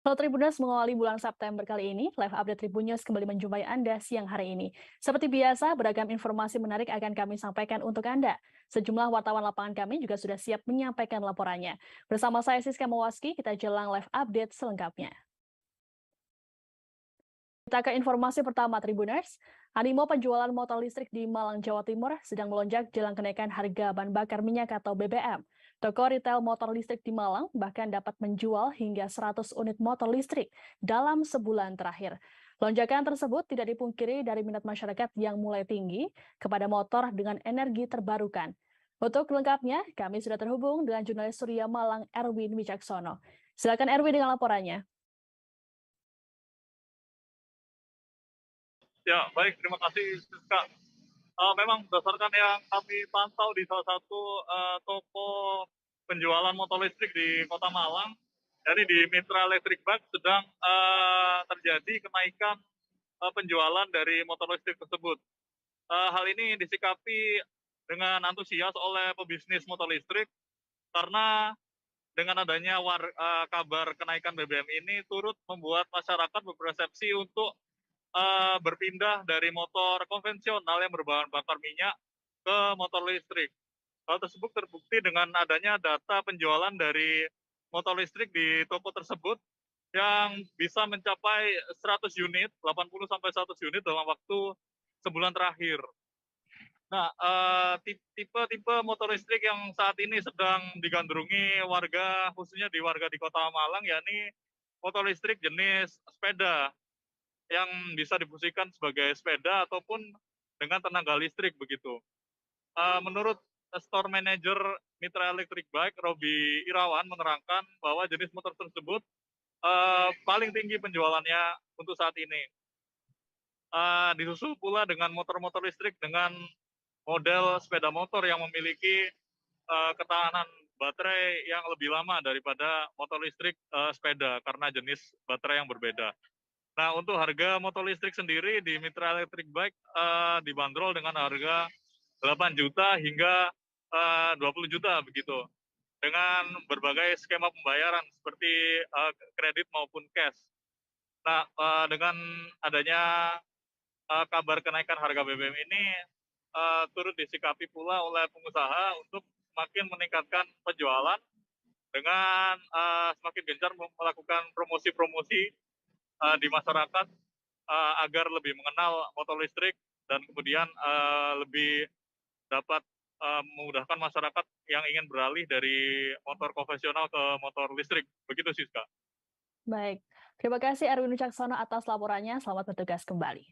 Halo Tribuners, mengawali bulan September kali ini, live update Tribun News kembali menjumpai Anda siang hari ini. Seperti biasa, beragam informasi menarik akan kami sampaikan untuk Anda. Sejumlah wartawan lapangan kami juga sudah siap menyampaikan laporannya. Bersama saya Siska Mawaski, kita jelang live update selengkapnya. Kita ke informasi pertama Tribuners. Animo penjualan motor listrik di Malang, Jawa Timur sedang melonjak jelang kenaikan harga bahan bakar minyak atau BBM. Toko retail motor listrik di Malang bahkan dapat menjual hingga 100 unit motor listrik dalam sebulan terakhir. Lonjakan tersebut tidak dipungkiri dari minat masyarakat yang mulai tinggi kepada motor dengan energi terbarukan. Untuk lengkapnya, kami sudah terhubung dengan jurnalis Surya Malang Erwin Wicaksono. Silakan Erwin dengan laporannya. Ya, baik. Terima kasih, Siska. Memang berdasarkan yang kami pantau di salah satu toko penjualan motor listrik di Kota Malang, jadi di Mitra Electric Bike sedang terjadi kenaikan penjualan dari motor listrik tersebut. Hal ini disikapi dengan antusias oleh pebisnis motor listrik karena dengan adanya kabar kenaikan BBM ini turut membuat masyarakat berpersepsi untuk berpindah dari motor konvensional yang berbahan bakar minyak ke motor listrik. Hal tersebut terbukti dengan adanya data penjualan dari motor listrik di toko tersebut yang bisa mencapai 100 unit, 80 sampai 100 unit dalam waktu sebulan terakhir. Nah, tipe-tipe motor listrik yang saat ini sedang digandrungi warga, khususnya di warga di Kota Malang, yakni motor listrik jenis sepeda yang bisa difungsikan sebagai sepeda ataupun dengan tenaga listrik begitu. Menurut store manager Mitra Electric Bike, Robi Irawan menerangkan bahwa jenis motor tersebut paling tinggi penjualannya untuk saat ini. Disusul pula dengan motor-motor listrik dengan model sepeda motor yang memiliki ketahanan baterai yang lebih lama daripada motor listrik sepeda karena jenis baterai yang berbeda. Nah, untuk harga motor listrik sendiri di Mitra Electric Bike dibanderol dengan harga 8 juta hingga 20 juta begitu. Dengan berbagai skema pembayaran seperti kredit maupun cash. Nah, dengan adanya kabar kenaikan harga BBM ini turut disikapi pula oleh pengusaha untuk semakin meningkatkan penjualan dengan semakin gencar melakukan promosi-promosi di masyarakat agar lebih mengenal motor listrik dan kemudian lebih dapat memudahkan masyarakat yang ingin beralih dari motor konvensional ke motor listrik. Begitu, Siska. Baik, terima kasih Erwin Wicaksono atas laporannya. Selamat bertugas kembali.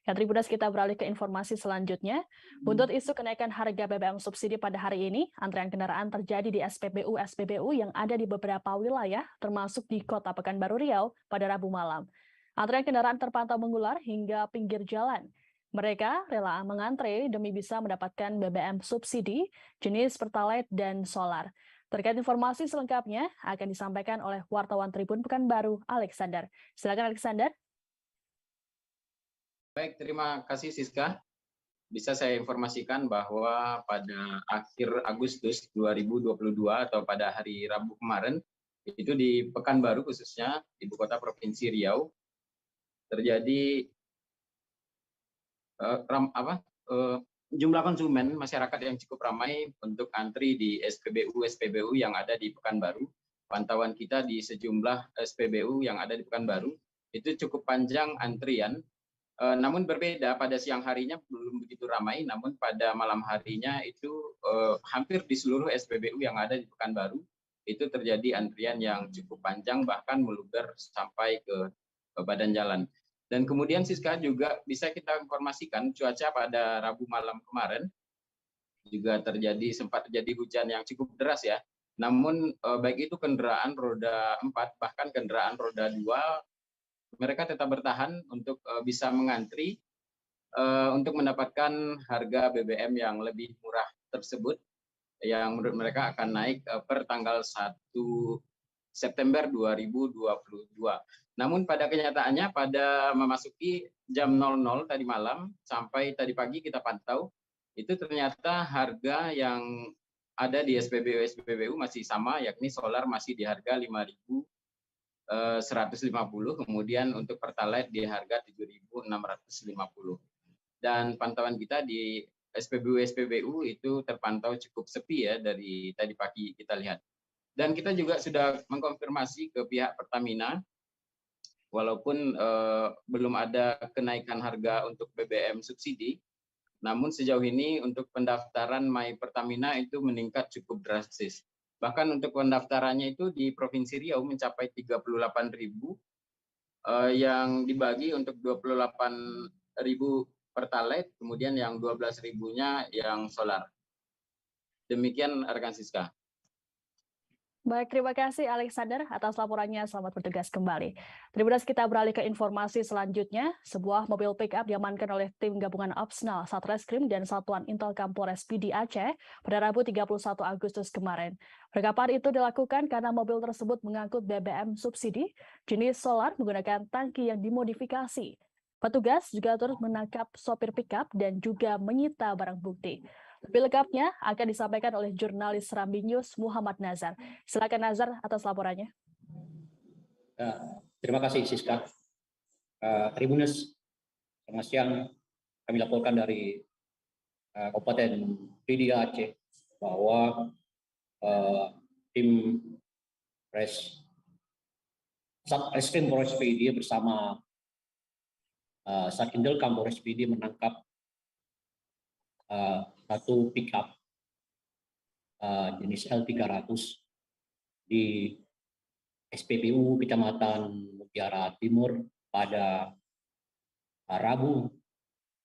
Ya, Tribunas, kita beralih ke informasi selanjutnya. Buntut isu kenaikan harga BBM subsidi pada hari ini, antrean kendaraan terjadi di SPBU yang ada di beberapa wilayah, termasuk di Kota Pekanbaru Riau pada Rabu malam. Antrean kendaraan terpantau mengular hingga pinggir jalan. Mereka rela mengantre demi bisa mendapatkan BBM subsidi jenis Pertalite dan solar. Terkait informasi selengkapnya akan disampaikan oleh wartawan Tribun Pekanbaru, Alexander. Silakan Alexander. Baik, terima kasih Siska. Bisa saya informasikan bahwa pada akhir Agustus 2022 atau pada hari Rabu kemarin, itu di Pekanbaru khususnya, ibu kota Provinsi Riau, terjadi jumlah konsumen masyarakat yang cukup ramai untuk antri di SPBU yang ada di Pekanbaru. Pantauan kita di sejumlah SPBU yang ada di Pekanbaru, itu cukup panjang antrian. Namun berbeda, pada siang harinya belum begitu ramai, namun pada malam harinya itu hampir di seluruh SPBU yang ada di Pekanbaru itu terjadi antrian yang cukup panjang, bahkan meluber sampai ke badan jalan. Dan kemudian Siska juga bisa kita informasikan cuaca pada Rabu malam kemarin juga sempat terjadi hujan yang cukup deras ya. Namun baik itu kendaraan roda 4 bahkan kendaraan roda 2, mereka tetap bertahan untuk bisa mengantri untuk mendapatkan harga BBM yang lebih murah tersebut, yang menurut mereka akan naik per tanggal 1 September 2022. Namun pada kenyataannya pada memasuki jam 00 tadi malam sampai tadi pagi kita pantau, itu ternyata harga yang ada di SPBU masih sama, yakni solar masih di harga 5.000 150, kemudian untuk Pertalite di harga 7.650. Dan pantauan kita di SPBU itu terpantau cukup sepi ya dari tadi pagi kita lihat. Dan kita juga sudah mengkonfirmasi ke pihak Pertamina, walaupun belum ada kenaikan harga untuk BBM subsidi, namun sejauh ini untuk pendaftaran My Pertamina itu meningkat cukup drastis. Bahkan untuk pendaftarannya itu di Provinsi Riau mencapai 38.000, yang dibagi untuk 28.000 Pertalite, kemudian yang 12.000-nya yang solar. Demikian rekan Siska. Baik, terima kasih Alexander atas laporannya. Selamat bertugas kembali. Tribuners, kita beralih ke informasi selanjutnya. Sebuah mobil pick-up diamankan oleh tim gabungan Opsnal, Satreskrim, dan Satuan Intelkam Polres PD Aceh pada Rabu 31 Agustus kemarin. Penangkapan itu dilakukan karena mobil tersebut mengangkut BBM subsidi jenis solar menggunakan tangki yang dimodifikasi. Petugas juga turut menangkap sopir pick-up dan juga menyita barang bukti. Lebih lengkapnya akan disampaikan oleh jurnalis Serambi News Muhammad Nazar. Silakan Nazar atas laporannya. Terima kasih Siska. Tribuners, selamat siang. Kami laporkan dari Kabupaten PD Aceh bahwa tim Satreskrim Polres PD bersama Satindelkam Polres PD menangkap satu pick-up jenis L300 di SPBU Kecamatan Mutiara Timur pada Rabu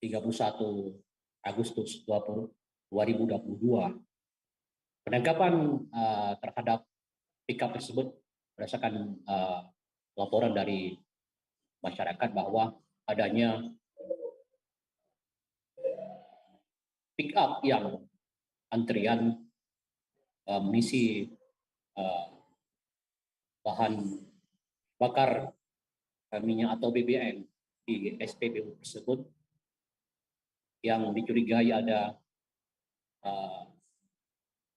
31 Agustus 2022. Penangkapan terhadap pick-up tersebut berdasarkan laporan dari masyarakat bahwa adanya pick-up yang antrian mengisi bahan bakar minyak atau BBM di SPBU tersebut yang dicurigai ada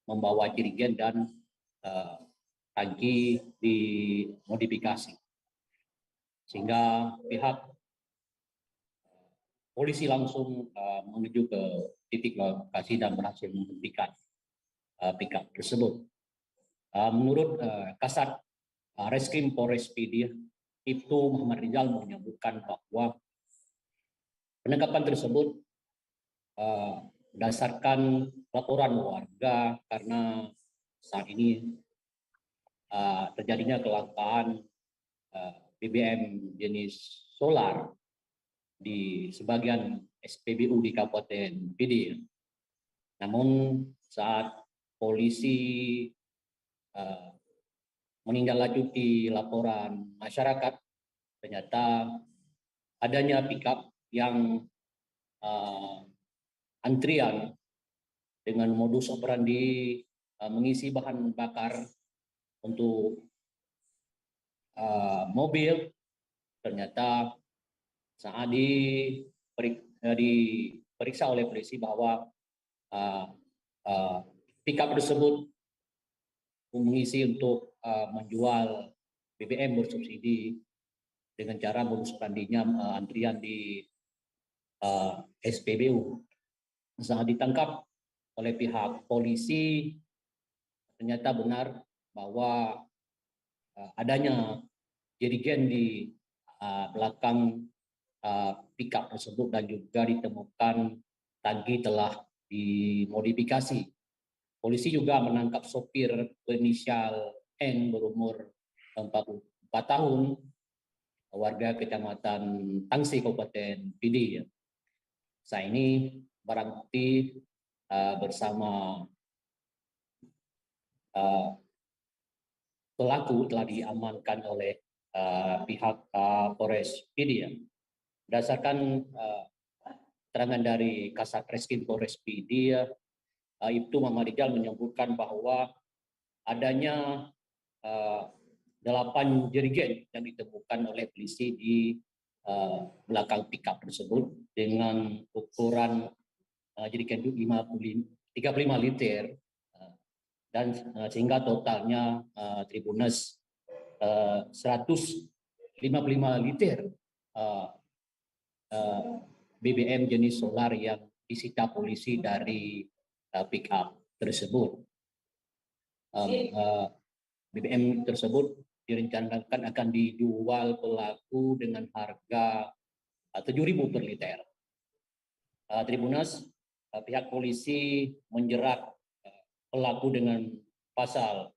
membawa jerigen dan tangki dimodifikasi, sehingga pihak polisi langsung menuju ke titik lokasi dan berhasil menghentikan pick-up tersebut. Menurut Kasat Reskrim Polres PD, Ibtu Muhammad Rizal menyebutkan bahwa penangkapan tersebut berdasarkan laporan warga karena saat ini terjadinya kelangkaan BBM jenis solar di sebagian SPBU di Kabupaten PD. Namun saat polisi menindaklanjuti laporan masyarakat, ternyata adanya pick-up yang antrian dengan modus operandi mengisi bahan bakar untuk mobil. Ternyata saat diperiksa oleh polisi bahwa pick-up tersebut mengisi untuk menjual BBM bersubsidi dengan cara modus operandinya antrian di SPBU. Saat ditangkap oleh pihak polisi, ternyata benar bahwa adanya jerigen di belakang pick-up tersebut dan juga ditemukan tangki telah dimodifikasi. Polisi juga menangkap sopir berinisial N berumur 44 tahun, warga Kecamatan Tangsi, Kabupaten PD. Saat ini barang bukti bersama pelaku telah diamankan oleh pihak Polres PD. Berdasarkan keterangan dari Kasat Reskrim Polres PD, Ibtu Muhammad Rizal menyebutkan bahwa adanya 8 jerigen yang ditemukan oleh polisi di belakang pick-up tersebut dengan ukuran jerigen 35 liter, dan sehingga totalnya Tribuners 155 liter BBM jenis solar yang disita polisi dari pick up tersebut. BBM tersebut direncanakan akan dijual pelaku dengan harga 7.000 per liter. Tribunas, pihak polisi menjerat pelaku dengan pasal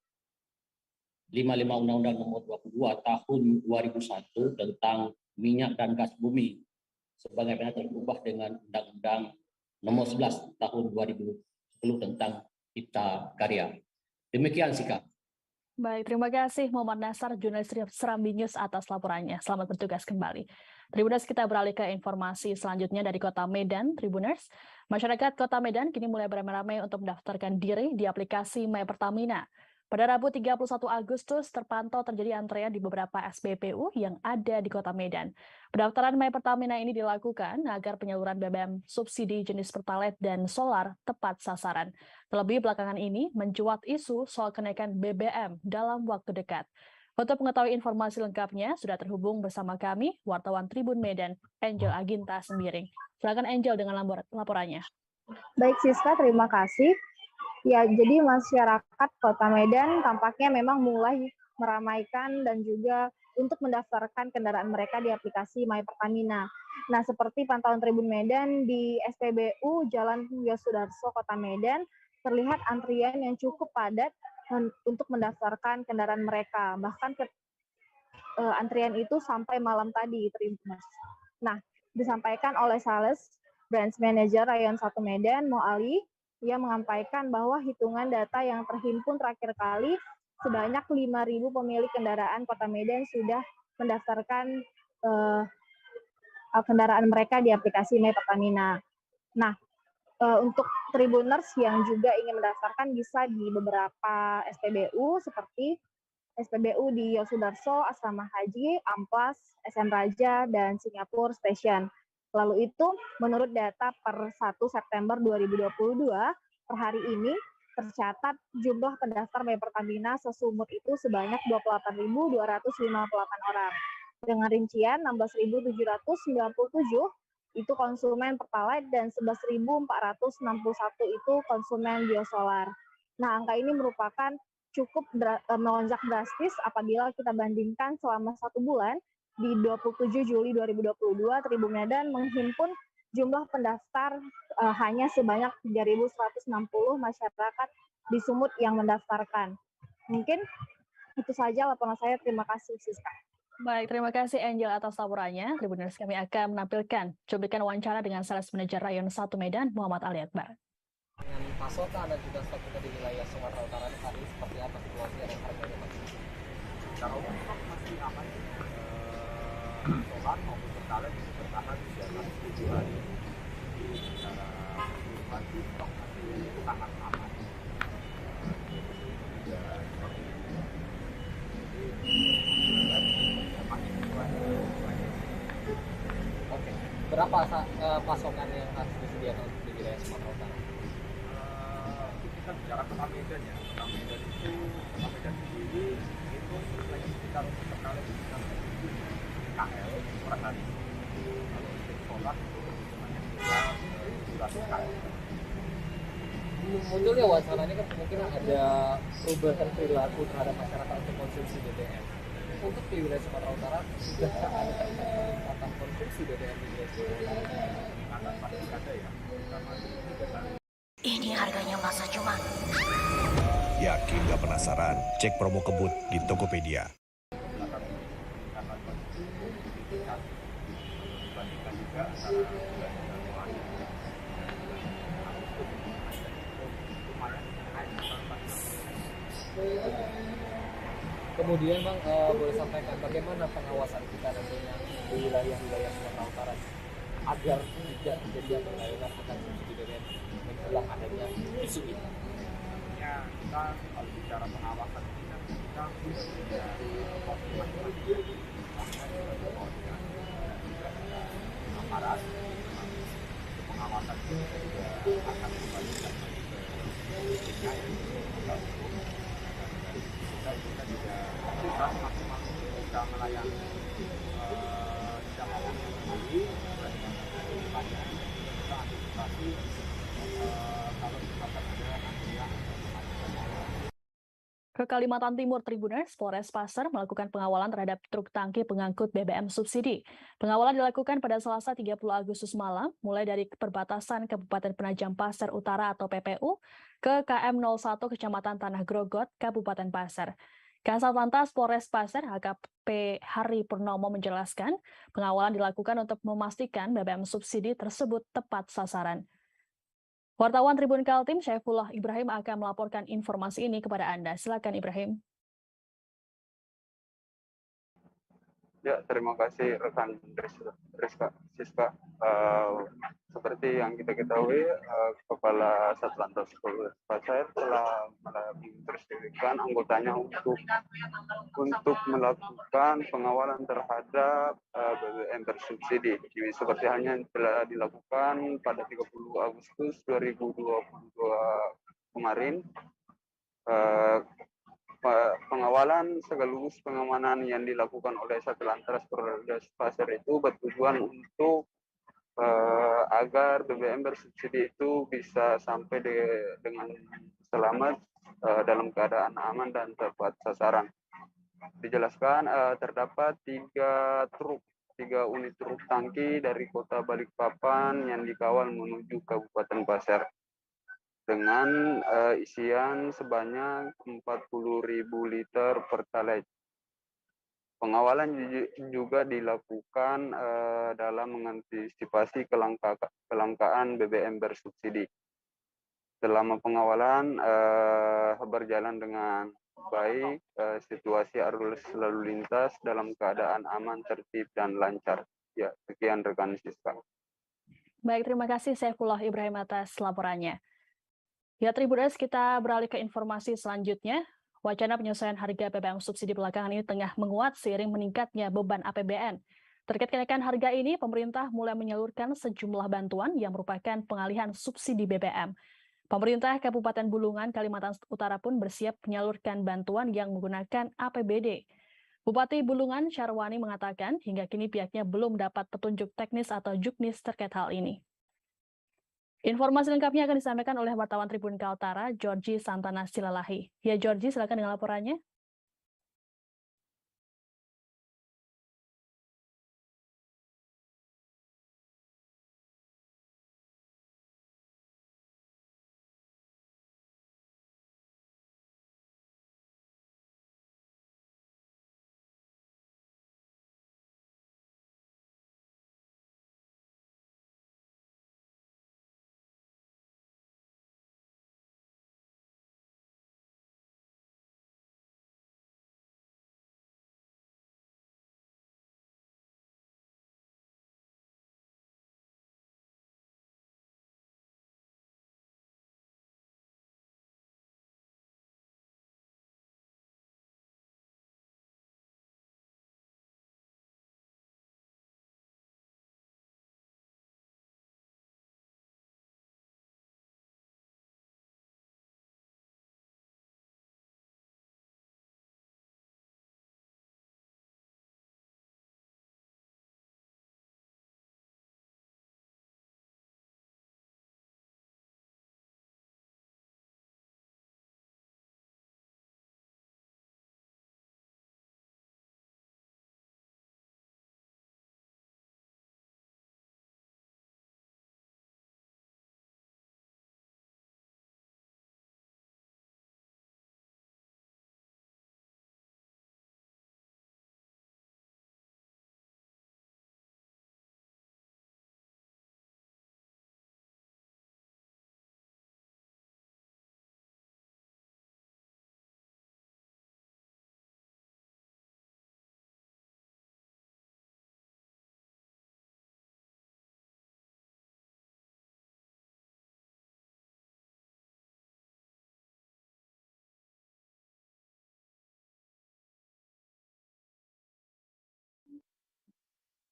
55 Undang-Undang Nomor 22 Tahun 2001 tentang minyak dan gas bumi sebagaimana terubah dengan Undang-Undang Nomor 11 Tahun 2010 tentang Cipta Karya. Demikian sikap. Baik, terima kasih Muhammad Nasar, jurnalis Serambi News atas laporannya. Selamat bertugas kembali. Tribuners, kita beralih ke informasi selanjutnya dari Kota Medan. Tribuners, masyarakat Kota Medan kini mulai beramai-ramai untuk mendaftarkan diri di aplikasi My Pertamina. Pada Rabu 31 Agustus terpantau terjadi antrean di beberapa SPBU yang ada di Kota Medan. Pendaftaran My Pertamina ini dilakukan agar penyaluran BBM subsidi jenis Pertalite dan solar tepat sasaran. Terlebih belakangan ini mencuat isu soal kenaikan BBM dalam waktu dekat. Untuk mengetahui informasi lengkapnya, sudah terhubung bersama kami, wartawan Tribun Medan, Angel Aginta Sembiring. Silakan Angel dengan laporannya. Baik Siska, terima kasih. Ya, jadi masyarakat Kota Medan tampaknya memang mulai meramaikan dan juga untuk mendaftarkan kendaraan mereka di aplikasi My Pertamina. Nah, seperti pantauan Tribun Medan di SPBU Jalan Yosudarso Kota Medan, terlihat antrian yang cukup padat untuk mendaftarkan kendaraan mereka. Bahkan antrian itu sampai malam tadi, Tribuners. Nah, disampaikan oleh Sales Branch Manager Rayon 1 Medan, Mo Ali, ia menyampaikan bahwa hitungan data yang terhimpun terakhir kali sebanyak 5.000 pemilik kendaraan Kota Medan sudah mendaftarkan kendaraan mereka di aplikasi My Pertamina. Nah, untuk Tribuners yang juga ingin mendaftarkan bisa di beberapa SPBU seperti SPBU di Yosudarso, Asrama Haji, Amplas, SM Raja, dan Singapura Station. Lalu itu, menurut data per 1 September 2022, per hari ini tercatat jumlah pendaftar My Pertamina sesumur itu sebanyak 28.258 orang. Dengan rincian 16.797 itu konsumen Pertalite dan 11.461 itu konsumen biosolar. Nah, angka ini merupakan cukup melonjak drastis apabila kita bandingkan selama 1 bulan di 27 Juli 2022, Tribun Medan menghimpun jumlah pendaftar hanya sebanyak 3.160 masyarakat di Sumut yang mendaftarkan. Mungkin itu saja laporan saya. Terima kasih, Siska. Baik, terima kasih Angel atas laporannya. Tribuners, kami akan menampilkan cuplikan wawancara dengan Sales Manager Rayon 1 Medan, Muhammad Ali Akbar. Dengan pasokan dan juga stok kita di wilayah Sumatera Utara hari seperti apa situasinya dan harganya masih? Secara umum stok masih aman. Solar maupun Pertalite bisa bertahan di atas 7 hari. Secara keseluruhan stok masih sangat aman. Oke, berapa pasokan yang harus disediakan di wilayah Sumatera Utara? Kita bicara Kota Medan ya. Kota Medan itu, Kota Medan sendiri itu lagi sekitar untuk Pertalite sekitar KL per hari. Kalau untuk solar itu hanya sekitar 100 KL. Munculnya wacana ini kan kemungkinan ada perubahan perilaku terhadap masyarakat untuk konsumsi BBM. Untuk di wilayah Sumatera Utara, sudahkah ada peningkatan konsumsi BBM di wilayah Sumatera Utara? Peningkatan pasti ada ya, terutama di 3 hari. Ini harganya masa cuma. Yakin gak penasaran? Cek promo kebut di Tokopedia. Dibandingkan juga antara bulan Januari lumayan naik. Kemudian Bang, boleh sampaikan bagaimana pengawasan kita nantinya di wilayah-wilayah Sumatera Utara agar tidak terjadi perlawanan akan subsidi BBM menjelang adanya isu ini? Ya, kita kalau bicara pengawasan ini kan kita sudah punya porsi masing-masing. Makanya kita berkoordinasi dengan aparat. Untuk pengawasan itu juga akan kembalikan lagi ke DKI. Kita juga bisa maksimal bisa melayani jamaah yang kembali banyak kita antisipasi kalau misalkan ada antrian. Ke Kalimantan Timur, Tribuners, Polres Pasar melakukan pengawalan terhadap truk tangki pengangkut BBM subsidi. Pengawalan dilakukan pada Selasa 30 Agustus malam, mulai dari perbatasan Kabupaten Penajam Pasar Utara atau PPU ke KM 01 Kecamatan Tanah Grogot, Kabupaten Pasar. Kasat Lantas Polres Pasar AKP Hari Purnomo menjelaskan, pengawalan dilakukan untuk memastikan BBM subsidi tersebut tepat sasaran. Wartawan Tribun Kaltim Syaifullah Ibrahim akan melaporkan informasi ini kepada Anda. Silakan Ibrahim. Ya, terima kasih rekan Siska. Seperti yang kita ketahui, Kepala Satlantas Polres Pasar telah menginstruksikan anggotanya untuk melakukan pengawalan terhadap BBM bersubsidi. Seperti halnya yang telah dilakukan pada 30 Agustus 2022 kemarin. Pengawalan sekaligus pengamanan yang dilakukan oleh Satlantas Polres Pasar itu bertujuan untuk agar BBM bersubsidi itu bisa sampai dengan selamat dalam keadaan aman dan tepat sasaran. Dijelaskan terdapat 3 unit truk tangki dari kota Balikpapan yang dikawal menuju Kabupaten Pasar dengan isian sebanyak 40.000 liter Pertalite. Pengawalan juga dilakukan dalam mengantisipasi kelangkaan BBM bersubsidi. Selama pengawalan berjalan dengan baik, situasi arus lalu lintas dalam keadaan aman, tertib, dan lancar. Ya, sekian rekan Siska. Baik, terima kasih Saifullah Ibrahim atas laporannya. Ya, Tribuners, kita beralih ke informasi selanjutnya. Wacana penyesuaian harga BBM subsidi belakangan ini tengah menguat seiring meningkatnya beban APBN. Terkait kenaikan harga ini, pemerintah mulai menyalurkan sejumlah bantuan yang merupakan pengalihan subsidi BBM. Pemerintah Kabupaten Bulungan, Kalimantan Utara pun bersiap menyalurkan bantuan yang menggunakan APBD. Bupati Bulungan, Syarwani, mengatakan hingga kini pihaknya belum dapat petunjuk teknis atau juknis terkait hal ini. Informasi lengkapnya akan disampaikan oleh wartawan Tribun Kaltara, Georgie Santana Silalahi. Ya, Georgie, silakan dengan laporannya.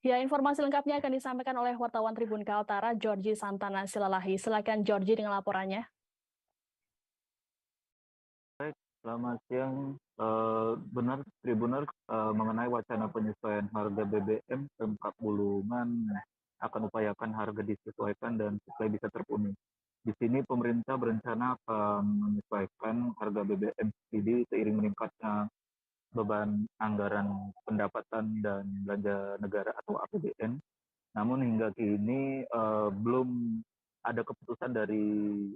Ya, informasi lengkapnya akan disampaikan oleh wartawan Tribun Kaltara, Georgie Santana Silalahi. Silakan Georgie dengan laporannya. Selamat siang. Benar, Tribuners, mengenai wacana penyesuaian harga BBM, Pemkab Bulungan akan upayakan harga disesuaikan dan suplai bisa terpenuhi. Di sini pemerintah berencana akan menyesuaikan harga BBM subsidi seiring meningkatnya beban anggaran pendapatan dan belanja negara atau APBN. Namun hingga kini belum ada keputusan dari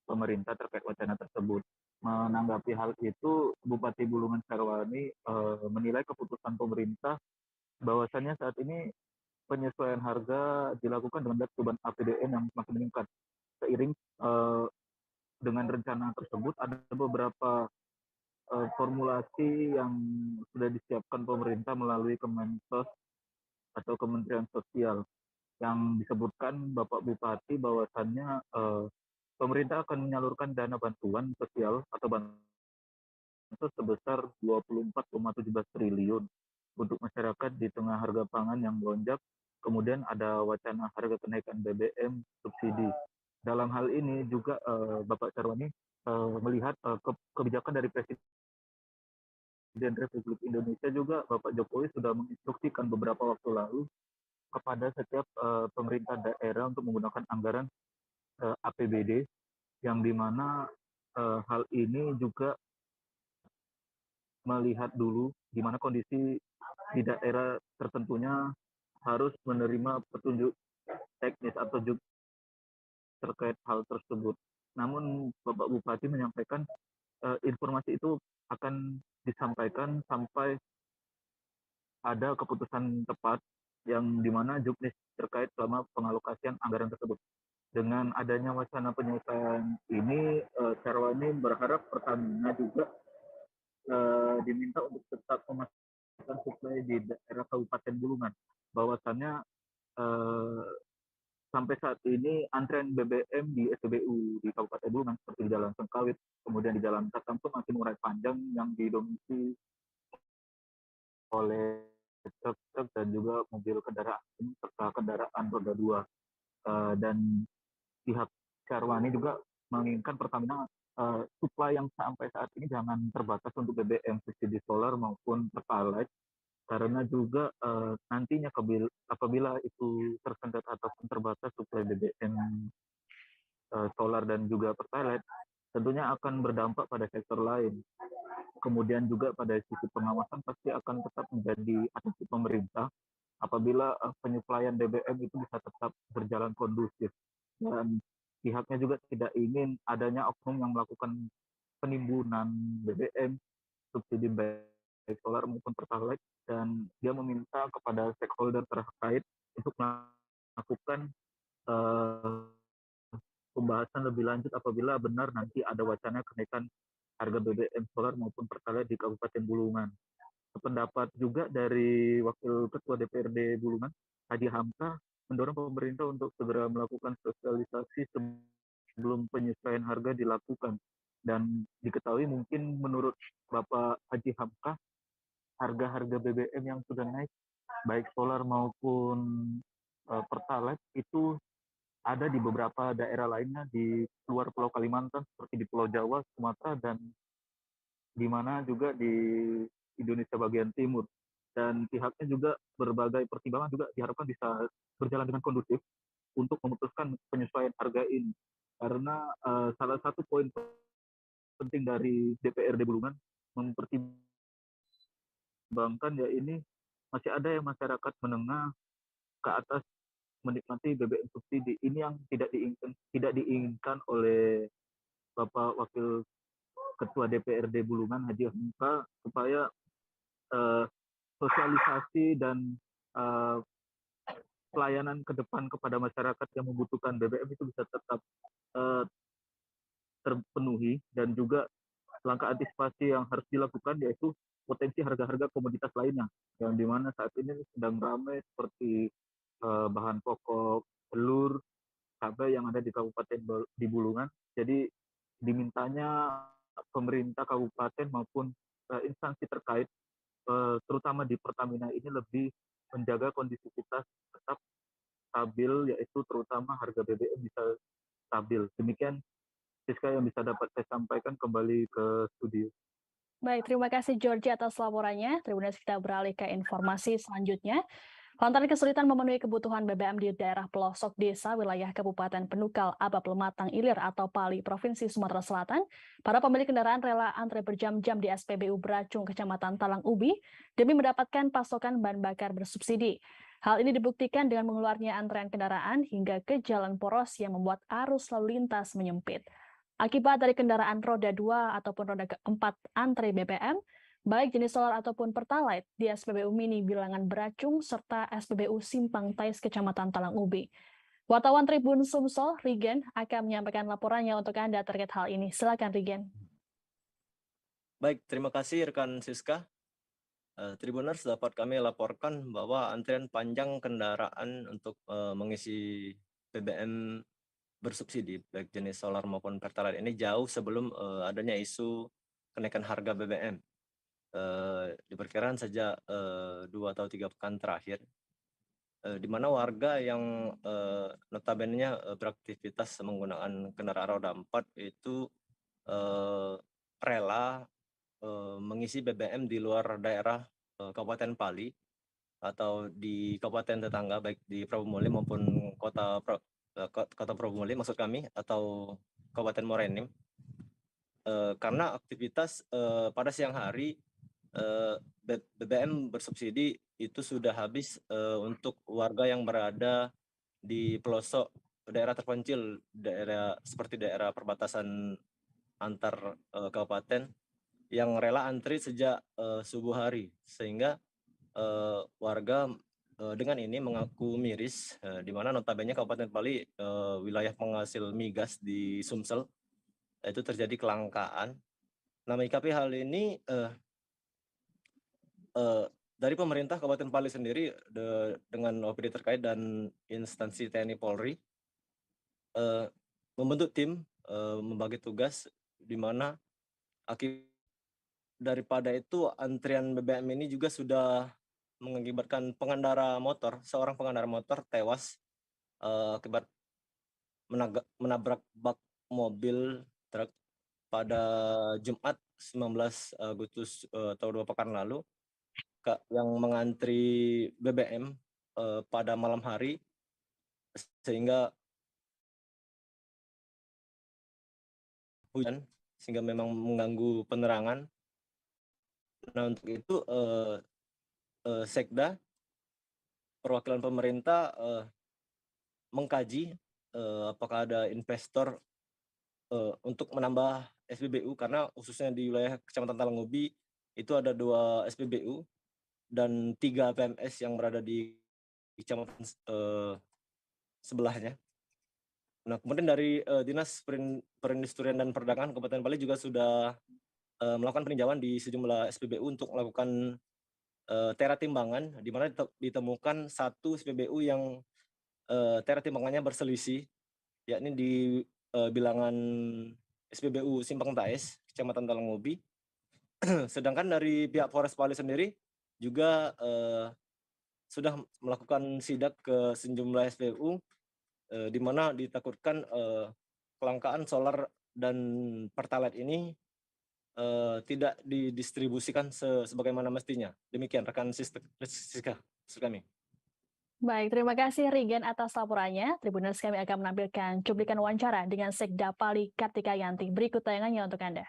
pemerintah terkait wacana tersebut. Menanggapi hal itu, Bupati Bulungan Sarwani menilai keputusan pemerintah bahwasannya saat ini penyesuaian harga dilakukan dengan beban APBN yang semakin meningkat. Seiring dengan rencana tersebut, ada beberapa formulasi yang sudah disiapkan pemerintah melalui Kemensos atau Kementerian Sosial, yang disebutkan Bapak Bupati bahwasannya pemerintah akan menyalurkan dana bantuan sosial atau bantuan sebesar 24,17 triliun untuk masyarakat di tengah harga pangan yang melonjak. Kemudian ada wacana harga kenaikan BBM subsidi. Dalam hal ini juga Bapak Sarwani melihat kebijakan dari Presiden Republik Indonesia juga Bapak Jokowi sudah menginstruksikan beberapa waktu lalu kepada setiap pemerintah daerah untuk menggunakan anggaran APBD, yang dimana hal ini juga melihat dulu di mana kondisi di daerah tertentunya harus menerima petunjuk teknis atau juga terkait hal tersebut. Namun Bapak Bupati menyampaikan informasi itu akan disampaikan sampai ada keputusan tepat yang dimana juknis terkait selama pengalokasian anggaran tersebut. Dengan adanya wacana penyelesaian ini, Sarwani berharap Pertamina juga diminta untuk tetap memastikan suplai di daerah Kabupaten Bulungan. Bahwasannya sampai saat ini antrean BBM di SPBU di Kabupaten Bulungan seperti di Jalan Sengkawit, kemudian di Jalan Tatamso masih mengurai panjang yang didominasi oleh truk dan juga mobil kendaraan serta kendaraan roda 2. Dan pihak Sarwani juga menginginkan Pertamina supply yang sampai saat ini jangan terbatas untuk BBM subsidi solar maupun Pertalite, karena juga nantinya apabila itu tersendat ataupun terbatas suplai BBM solar dan juga Pertalite, tentunya akan berdampak pada sektor lain. Kemudian juga pada sisi pengawasan pasti akan tetap menjadi atensi pemerintah apabila penyuplaian BBM itu bisa tetap berjalan kondusif. Dan pihaknya juga tidak ingin adanya oknum yang melakukan penimbunan BBM subsidi baik solar maupun Pertalite, dan dia meminta kepada stakeholder terkait untuk melakukan pembahasan lebih lanjut apabila benar nanti ada wacana kenaikan harga BBM solar maupun Pertalite di Kabupaten Bulungan. Pendapat juga dari Wakil Ketua DPRD Bulungan, Hadi Hamka, mendorong pemerintah untuk segera melakukan sosialisasi sebelum penyesuaian harga dilakukan. Dan diketahui mungkin menurut Bapak Haji Hamka, harga-harga BBM yang sudah naik, baik solar maupun Pertalite, itu ada di beberapa daerah lainnya di luar Pulau Kalimantan, seperti di Pulau Jawa, Sumatera, dan di mana juga di Indonesia bagian timur. Dan pihaknya juga berbagai pertimbangan juga diharapkan bisa berjalan dengan kondusif untuk memutuskan penyesuaian harga ini. Karena salah satu poin penting dari DPRD Bulungan mempertimbangkan ya ini masih ada yang masyarakat menengah ke atas menikmati BBM subsidi. Ini yang tidak diinginkan oleh Bapak Wakil Ketua DPRD Bulungan Haji Hamka, supaya sosialisasi dan pelayanan ke depan kepada masyarakat yang membutuhkan BBM itu bisa tetap terpenuhi. Dan juga langkah antisipasi yang harus dilakukan yaitu potensi harga-harga komoditas lainnya yang dimana saat ini sedang ramai, seperti bahan pokok telur, cabai yang ada di Kabupaten di Bulungan. Jadi dimintanya pemerintah kabupaten maupun instansi terkait, terutama di Pertamina ini, lebih menjaga kondisivitas tetap stabil, yaitu terutama harga BBM bisa stabil. Demikian Siska yang bisa dapat saya sampaikan, kembali ke studio. Baik, terima kasih Georgie atas laporannya. Tribuners, kita beralih ke informasi selanjutnya. Lantaran kesulitan memenuhi kebutuhan BBM di daerah pelosok desa wilayah Kabupaten Penukal Abab Lematang Ilir atau Pali, Provinsi Sumatera Selatan, para pemilik kendaraan rela antre berjam-jam di SPBU Beracung, Kecamatan Talang Ubi, demi mendapatkan pasokan bahan bakar bersubsidi. Hal ini dibuktikan dengan mengeluarnya antrean kendaraan hingga ke jalan poros yang membuat arus lalu lintas menyempit. Akibat dari kendaraan roda 2 ataupun roda 4 antre BBM, baik jenis solar ataupun pertalite di SPBU Mini Bilangan Beracung serta SPBU Simpang Tais Kecamatan Talang Ubi. Wartawan Tribun Sumsel, Rigen, akan menyampaikan laporannya untuk Anda terkait hal ini. Silakan Rigen. Baik, terima kasih rekan Siska. Tribuners, dapat kami laporkan bahwa antrian panjang kendaraan untuk mengisi BBM bersubsidi baik jenis solar maupun pertalite ini jauh sebelum adanya isu kenaikan harga BBM. Diperkirakan sejak 2 atau 3 pekan terakhir, di mana warga yang notabene beraktivitas menggunakan kendaraan roda 4 itu rela mengisi BBM di luar daerah Kabupaten Pali atau di kabupaten tetangga baik di Probomuli maupun kota Probomuli maksud kami atau Kabupaten Morenim, karena aktivitas pada siang hari BBM bersubsidi itu sudah habis untuk warga yang berada di pelosok daerah terpencil, daerah seperti daerah perbatasan antar kabupaten yang rela antri sejak subuh hari, sehingga warga dengan ini mengaku miris, di mana notabene Kabupaten Pali wilayah penghasil migas di Sumsel itu terjadi kelangkaan. Nah, menyikapi hal ini dari pemerintah Kabupaten Pali sendiri dengan OPD terkait dan instansi TNI Polri membentuk tim membagi tugas, di mana akibat daripada itu antrian BBM ini juga sudah mengakibatkan seorang pengendara motor tewas akibat menabrak bak mobil truk pada Jumat 19 Agustus atau 2 pekan lalu, yang mengantri BBM pada malam hari, sehingga hujan sehingga memang mengganggu penerangan. Nah, untuk itu Sekda perwakilan pemerintah mengkaji apakah ada investor untuk menambah SPBU, karena khususnya di wilayah Kecamatan Talang Ubi itu ada 2 SPBU dan 3 PMS yang berada di kecamatan sebelahnya. Nah, kemudian dari Dinas Perindustrian dan Perdagangan Kabupaten Pali juga sudah melakukan peninjauan di sejumlah SPBU untuk melakukan tera timbangan, di mana ditemukan 1 SPBU yang tera timbangannya berselisih, yakni di bilangan SPBU Simpang Tais, Kecamatan Talang Ubi. Sedangkan dari pihak Polres Pali sendiri juga sudah melakukan sidak ke sejumlah SPBU, di mana ditakutkan kelangkaan solar dan pertalite ini tidak didistribusikan sebagaimana mestinya. Demikian rekan Siska kami. Baik, terima kasih Rigen atas laporannya. Tribuners, kami akan menampilkan cuplikan wawancara dengan Sekda Pali Kartika Yanti. Berikut tayangannya untuk Anda.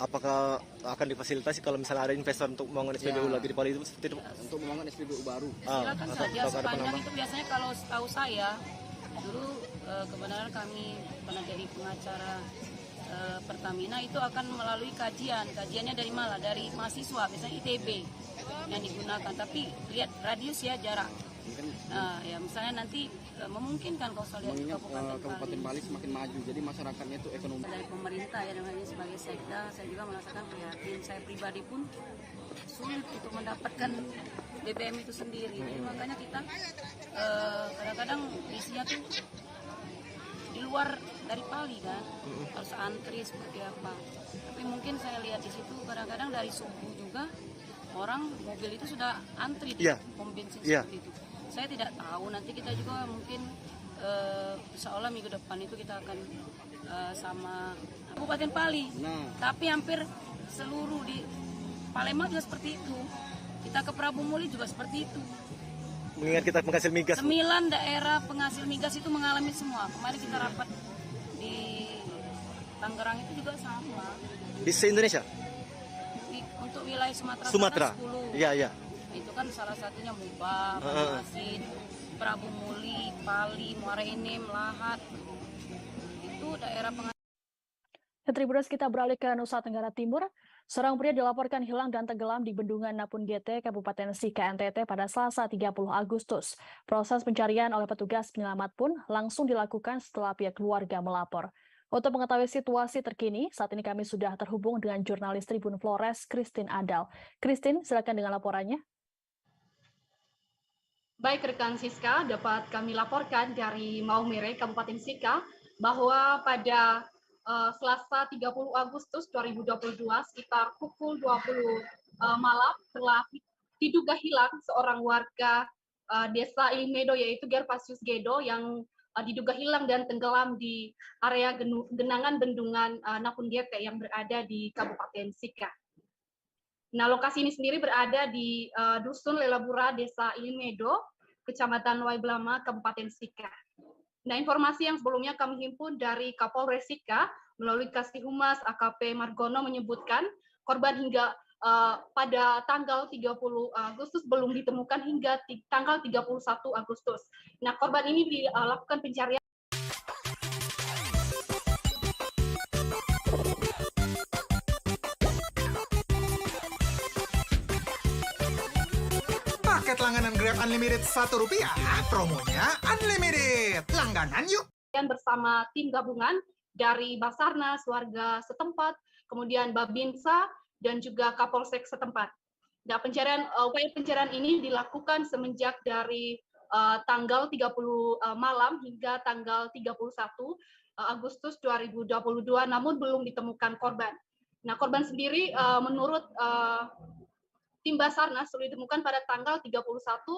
Apakah akan difasilitasi kalau misalnya ada investor untuk membangun SPBU lagi di Pali itu seperti itu? Untuk membangun SPBU baru. Silakan saja, sepanjang itu biasanya kalau setahu saya, dulu kebenaran kami pernah jadi pengacara Pertamina itu akan melalui kajiannya dari mana? Dari mahasiswa, biasanya ITB yang digunakan, tapi lihat radius ya, jarak. Nah, ya misalnya nanti memungkinkan kalau saya lihat Kabupaten Pali semakin maju, jadi masyarakatnya itu ekonomi. Dari pemerintah ya, namanya sebagai sekda, saya juga merasakan prihatin. Saya pribadi pun sulit untuk mendapatkan BBM itu sendiri. Jadi makanya kita kadang-kadang isinya tuh di luar dari Pali kan, harus antri seperti apa. Tapi mungkin saya lihat di situ kadang-kadang dari subuh juga orang mobil itu sudah antri di pom bensin seperti itu. Saya tidak tahu, nanti kita juga mungkin seolah minggu depan itu kita akan sama Kabupaten Pali. Tapi hampir seluruh di Palembang juga seperti itu. Kita ke Prabu Muli juga seperti itu. Mengingat kita penghasil migas. 9 daerah penghasil migas itu mengalami semua. Kemarin kita rapat di Tangerang itu juga sama. Di se-Indonesia? Untuk wilayah Sumatera. Sumatera. 10. Iya, iya. Itu kan salah satunya Mubah, Banjarmasin, Prabu Muli, Pali, Muara Enim, Lahat. Itu daerah penghasil. Tribuners, kita beralih ke Nusa Tenggara Timur. Seorang pria dilaporkan hilang dan tenggelam di Bendungan Napun GT, Kabupaten Sika, NTT pada Selasa 30 Agustus. Proses pencarian oleh petugas penyelamat pun langsung dilakukan setelah pihak keluarga melapor. Untuk mengetahui situasi terkini, saat ini kami sudah terhubung dengan jurnalis Tribun Flores, Christine Adal. Christine, silakan dengan laporannya. Baik rekan Siska, dapat kami laporkan dari Maumere, Kabupaten Sika, bahwa pada Selasa 30 Agustus 2022 sekitar pukul 20 malam telah diduga hilang seorang warga desa Ilimedo yaitu Gervasius Gedo yang diduga hilang dan tenggelam di area genangan bendungan Napun GT yang berada di Kabupaten Sika. Nah, lokasi ini sendiri berada di Dusun Lelabura, Desa Ilimedo, Kecamatan Waiblama, Kabupaten Sika. Nah, informasi yang sebelumnya kami himpun dari Kapolres Sika melalui Kasih Humas AKP Margono menyebutkan korban hingga pada tanggal 30 Agustus belum ditemukan hingga tanggal 31 Agustus. Nah, korban ini dilakukan pencarian. Paket langganan Grab Unlimited Rp1, promonya Unlimited. Langganan yuk! Bersama tim gabungan dari Basarnas, warga setempat, kemudian Babinsa, dan juga Kapolsek setempat. Nah, upaya pencarian ini dilakukan semenjak dari tanggal 30 malam hingga tanggal 31 Agustus 2022, namun belum ditemukan korban. Nah, korban sendiri menurut tim Basarnas sudah ditemukan pada tanggal 31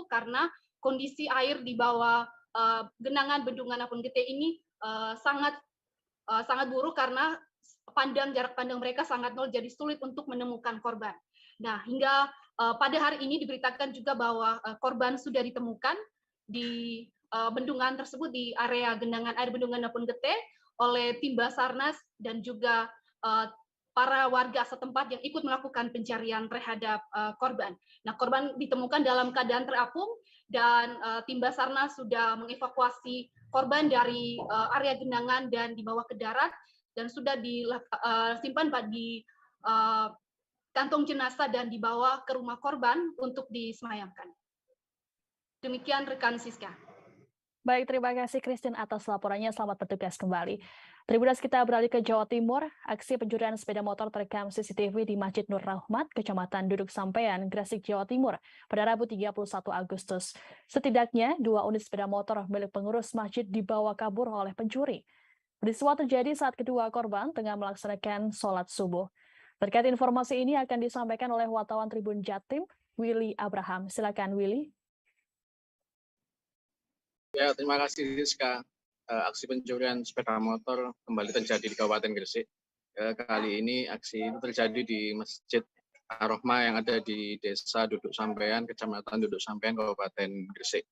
karena kondisi air di bawah genangan bendungan Napun GT ini sangat buruk karena jarak pandang mereka sangat nol, jadi sulit untuk menemukan korban. Nah, hingga pada hari ini diberitakan juga bahwa korban sudah ditemukan di bendungan tersebut di area genangan air bendungan Napun GT oleh tim Basarnas dan juga para warga setempat yang ikut melakukan pencarian terhadap korban. Nah, korban ditemukan dalam keadaan terapung dan tim Basarnas sudah mengevakuasi korban dari area genangan dan dibawa ke darat dan sudah disimpan di kantong jenazah dan dibawa ke rumah korban untuk disemayamkan. Demikian rekan Siska. Baik, terima kasih Christine atas laporannya. Selamat bertugas kembali. Tribuners, kita beralih ke Jawa Timur. Aksi pencurian sepeda motor terekam CCTV di Masjid Nur Rahmat, Kecamatan Duduk Sampean, Gresik, Jawa Timur, pada Rabu 31 Agustus. Setidaknya 2 unit sepeda motor milik pengurus masjid dibawa kabur oleh pencuri. Peristiwa terjadi saat kedua korban tengah melaksanakan sholat subuh. Terkait informasi ini akan disampaikan oleh wartawan Tribun Jatim, Willy Abraham. Silakan, Willy. Ya, terima kasih Rizka. Aksi pencurian sepeda motor kembali terjadi di Kabupaten Gresik. Kali ini aksi itu terjadi di Masjid Ar-Rahmah yang ada di Desa Duduk Sampean, Kecamatan Duduk Sampean, Kabupaten Gresik.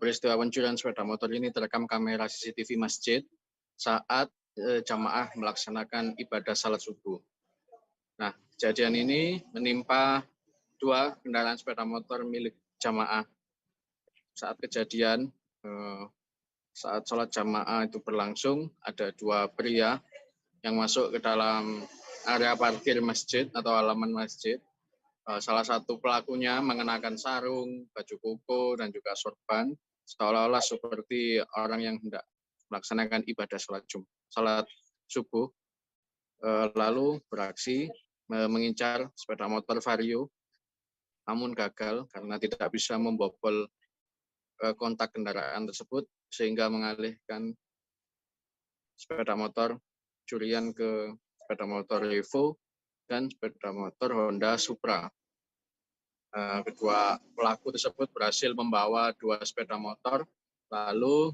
Peristiwa pencurian sepeda motor ini terekam kamera CCTV masjid saat jamaah melaksanakan ibadah salat subuh. Nah, kejadian ini menimpa 2 kendaraan sepeda motor milik jamaah. Saat kejadian, saat sholat jamaah itu berlangsung, ada 2 pria yang masuk ke dalam area parkir masjid atau halaman masjid. Salah satu pelakunya mengenakan sarung, baju koko, dan juga sorban, seolah-olah seperti orang yang hendak melaksanakan ibadah sholat subuh, lalu beraksi mengincar sepeda motor Vario, namun gagal karena tidak bisa membobol kontak kendaraan tersebut, sehingga mengalihkan sepeda motor curian ke sepeda motor Evo dan sepeda motor Honda Supra. Kedua pelaku tersebut berhasil membawa 2 sepeda motor, lalu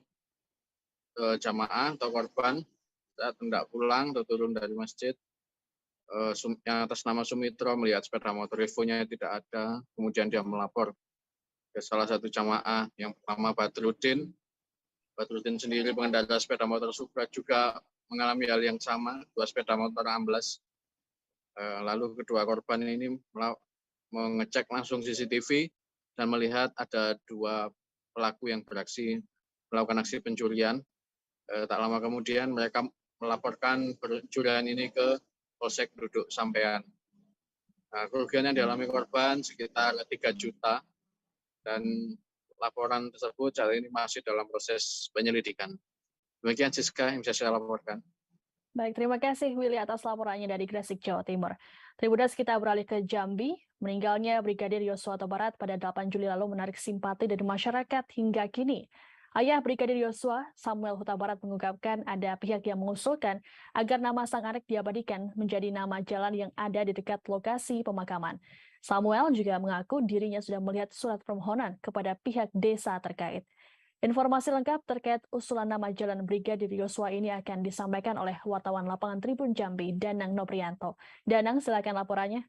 jamaah atau korban saat hendak pulang atau turun dari masjid yang atas nama Sumitro melihat sepeda motor Evo-nya tidak ada, kemudian dia melapor ke salah satu jamaah yang pertama Badrudin. Badrudin sendiri pengendara sepeda motor Supra juga mengalami hal yang sama, 2 sepeda motor amblas. Lalu kedua korban ini mengecek langsung CCTV dan melihat ada 2 pelaku yang beraksi melakukan aksi pencurian. Tak lama kemudian mereka melaporkan pencurian ini ke Polsek Duduk Sampean. Kerugian yang dialami korban sekitar 3 juta dan laporan tersebut saat ini masih dalam proses penyelidikan. Demikian Siska yang bisa saya laporkan. Baik, terima kasih Willy atas laporannya dari Gresik, Jawa Timur. Tribunas kita beralih ke Jambi. Meninggalnya Brigadir Yosua Huta Barat pada 8 Juli lalu menarik simpati dari masyarakat hingga kini. Ayah Brigadir Yosua, Samuel Huta Barat, mengungkapkan ada pihak yang mengusulkan agar nama sang anak diabadikan menjadi nama jalan yang ada di dekat lokasi pemakaman. Samuel juga mengaku dirinya sudah melihat surat permohonan kepada pihak desa terkait. Informasi lengkap terkait usulan nama jalan Brigadir Yosua ini akan disampaikan oleh wartawan lapangan Tribun Jambi, Danang Noprianto. Danang, silakan laporannya.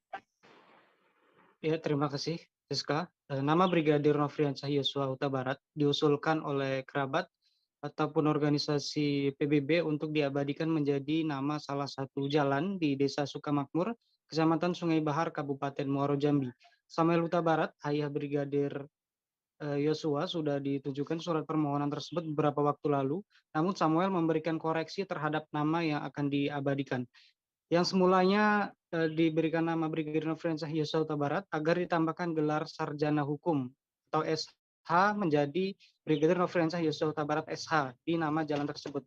Ya, terima kasih, Siska. Nama Brigadir Nofriansyah Yosua Huta Barat diusulkan oleh kerabat ataupun organisasi PBB untuk diabadikan menjadi nama salah satu jalan di Desa Sukamakmur, Kecamatan Sungai Bahar, Kabupaten Muaro Jambi. Samuel Huta Barat, ayah Brigadir Yosua, sudah ditunjukkan surat permohonan tersebut beberapa waktu lalu, namun Samuel memberikan koreksi terhadap nama yang akan diabadikan. Yang semulanya diberikan nama Brigadir Nofriansyah Yosua Huta Barat agar ditambahkan gelar Sarjana Hukum atau SH menjadi Brigadir Nofriansyah Yosua Huta Barat SH di nama jalan tersebut.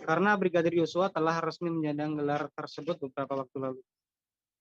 Karena Brigadir Yosua telah resmi menyandang gelar tersebut beberapa waktu lalu.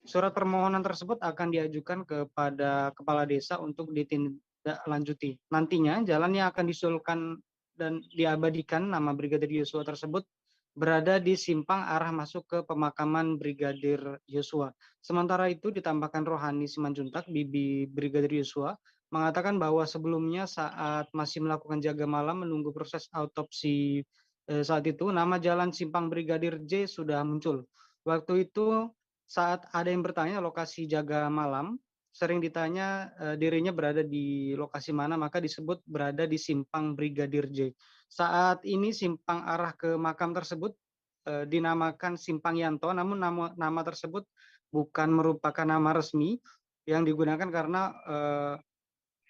Surat permohonan tersebut akan diajukan kepada kepala desa untuk ditindaklanjuti. Nantinya jalan yang akan diusulkan dan diabadikan nama Brigadir Yosua tersebut berada di simpang arah masuk ke pemakaman Brigadir Yosua. Sementara itu ditambahkan Rohani Simanjuntak, bibi Brigadir Yosua, mengatakan bahwa sebelumnya saat masih melakukan jaga malam menunggu proses autopsi saat itu, nama jalan simpang Brigadir J sudah muncul. Waktu itu saat ada yang bertanya lokasi jaga malam, sering ditanya dirinya berada di lokasi mana, maka disebut berada di simpang Brigadir J. Saat ini simpang arah ke makam tersebut dinamakan Simpang Yanto, namun nama tersebut bukan merupakan nama resmi yang digunakan karena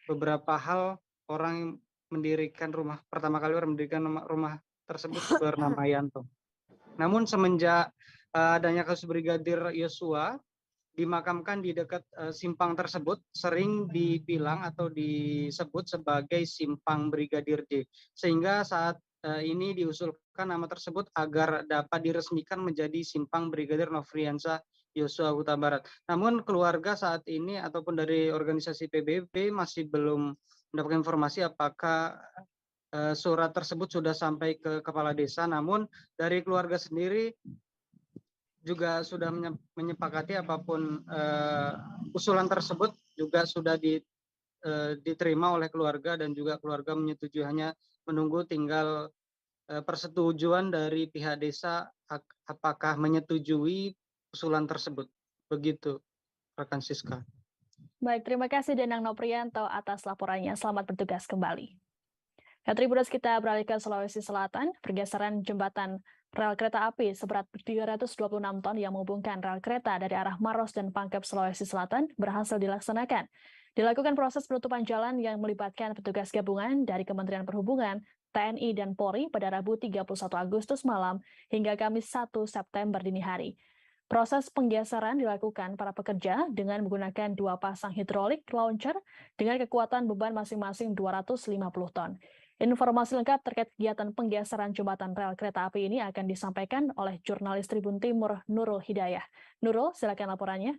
beberapa hal orang mendirikan rumah, pertama kali orang mendirikan rumah tersebut bernama Yanto. Namun semenjak adanya kasus Brigadir Yosua dimakamkan di dekat simpang tersebut, sering dibilang atau disebut sebagai Simpang Brigadir J. Sehingga saat ini diusulkan nama tersebut agar dapat diresmikan menjadi Simpang Brigadir Nofriansyah Yosua Huta Barat. Namun keluarga saat ini ataupun dari organisasi PBB masih belum mendapatkan informasi apakah surat tersebut sudah sampai ke kepala desa. Namun dari keluarga sendiri juga sudah menyepakati apapun usulan tersebut juga sudah diterima oleh keluarga dan juga keluarga menyetujui, hanya menunggu tinggal persetujuan dari pihak desa apakah menyetujui usulan tersebut. Begitu, rekan Siska. Baik, terima kasih Danang Noprianto atas laporannya. Selamat bertugas kembali. Tribunas kita beralih ke Sulawesi Selatan. Pergeseran jembatan rel kereta api seberat 326 ton yang menghubungkan rel kereta dari arah Maros dan Pangkep, Sulawesi Selatan berhasil dilaksanakan. Dilakukan proses penutupan jalan yang melibatkan petugas gabungan dari Kementerian Perhubungan, TNI, dan Polri pada Rabu 31 Agustus malam hingga Kamis 1 September dini hari. Proses penggeseran dilakukan para pekerja dengan menggunakan 2 pasang hidrolik launcher dengan kekuatan beban masing-masing 250 ton. Informasi lengkap terkait kegiatan penggeseran jembatan rel kereta api ini akan disampaikan oleh jurnalis Tribun Timur Nurul Hidayah. Nurul, silakan laporannya.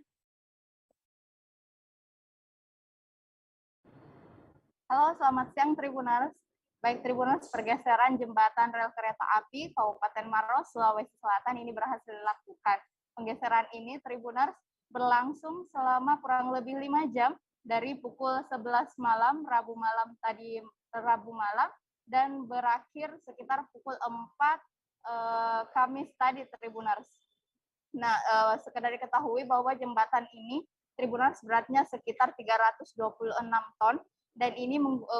Halo, selamat siang Tribuners. Baik Tribuners, pergeseran jembatan rel kereta api Kabupaten Maros, Sulawesi Selatan ini berhasil dilakukan. Penggeseran ini Tribuners berlangsung selama kurang lebih 5 jam dari pukul 11 malam, Rabu malam dan berakhir sekitar pukul 4 Kamis tadi Tribuners. Nah, sekedar diketahui bahwa jembatan ini Tribuners beratnya sekitar 326 ton dan ini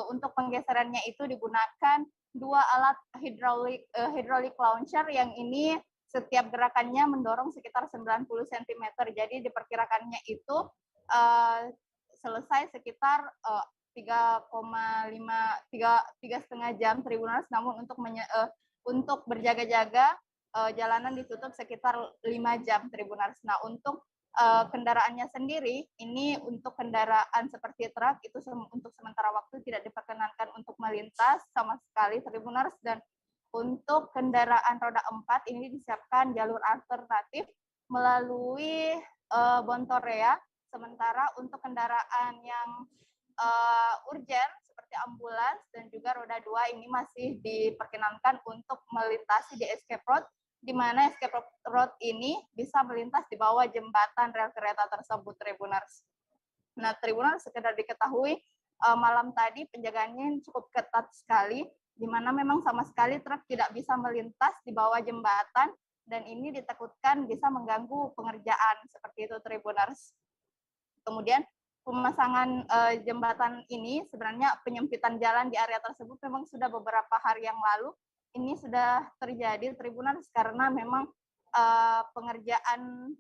untuk penggeserannya itu digunakan 2 alat hydraulic launcher yang ini setiap gerakannya mendorong sekitar 90 cm. Jadi diperkirakannya itu selesai sekitar 3,5 jam Tribuners, namun untuk berjaga-jaga jalanan ditutup sekitar 5 jam Tribuners. Nah, untuk kendaraannya sendiri, ini untuk kendaraan seperti truk itu untuk sementara waktu tidak diperkenankan untuk melintas sama sekali Tribuners, dan untuk kendaraan roda 4 ini disiapkan jalur alternatif melalui Bontorea. Sementara untuk kendaraan yang urgen seperti ambulans dan juga roda 2 ini masih diperkenankan untuk melintasi di escape road, di mana escape road ini bisa melintas di bawah jembatan rel kereta tersebut, Tribuners. Nah, Tribuners, sekedar diketahui malam tadi penjagaannya cukup ketat sekali, di mana memang sama sekali truk tidak bisa melintas di bawah jembatan, dan ini ditakutkan bisa mengganggu pengerjaan seperti itu, Tribuners. Kemudian pemasangan jembatan ini sebenarnya penyempitan jalan di area tersebut memang sudah beberapa hari yang lalu. Ini sudah terjadi Tribuners karena memang pengerjaan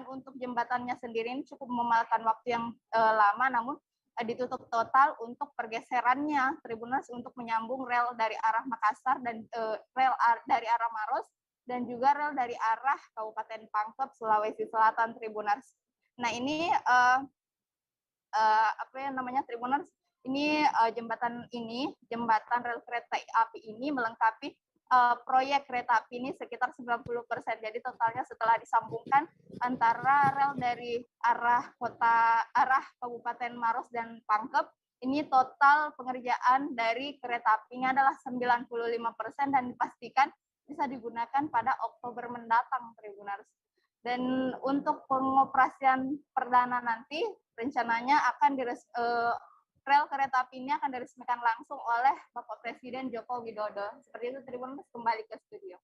untuk jembatannya sendiri ini cukup memakan waktu yang lama, namun ditutup total untuk pergeserannya Tribuners untuk menyambung rel dari arah Makassar dan rel dari arah Maros dan juga rel dari arah Kabupaten Pangkep, Sulawesi Selatan, Tribuners. Nah, ini Tribuners, ini jembatan rel kereta api ini melengkapi proyek kereta api ini sekitar 90%. Jadi totalnya setelah disambungkan antara rel dari arah Kabupaten Maros dan Pangkep, ini total pengerjaan dari kereta apinya adalah 95% dan dipastikan bisa digunakan pada Oktober mendatang, Tribuners. Dan untuk pengoperasian perdana nanti rencananya akan rel kereta api ini akan diresmikan langsung oleh Bapak Presiden Joko Widodo. Seperti itu, Tribuners, kembali ke studio.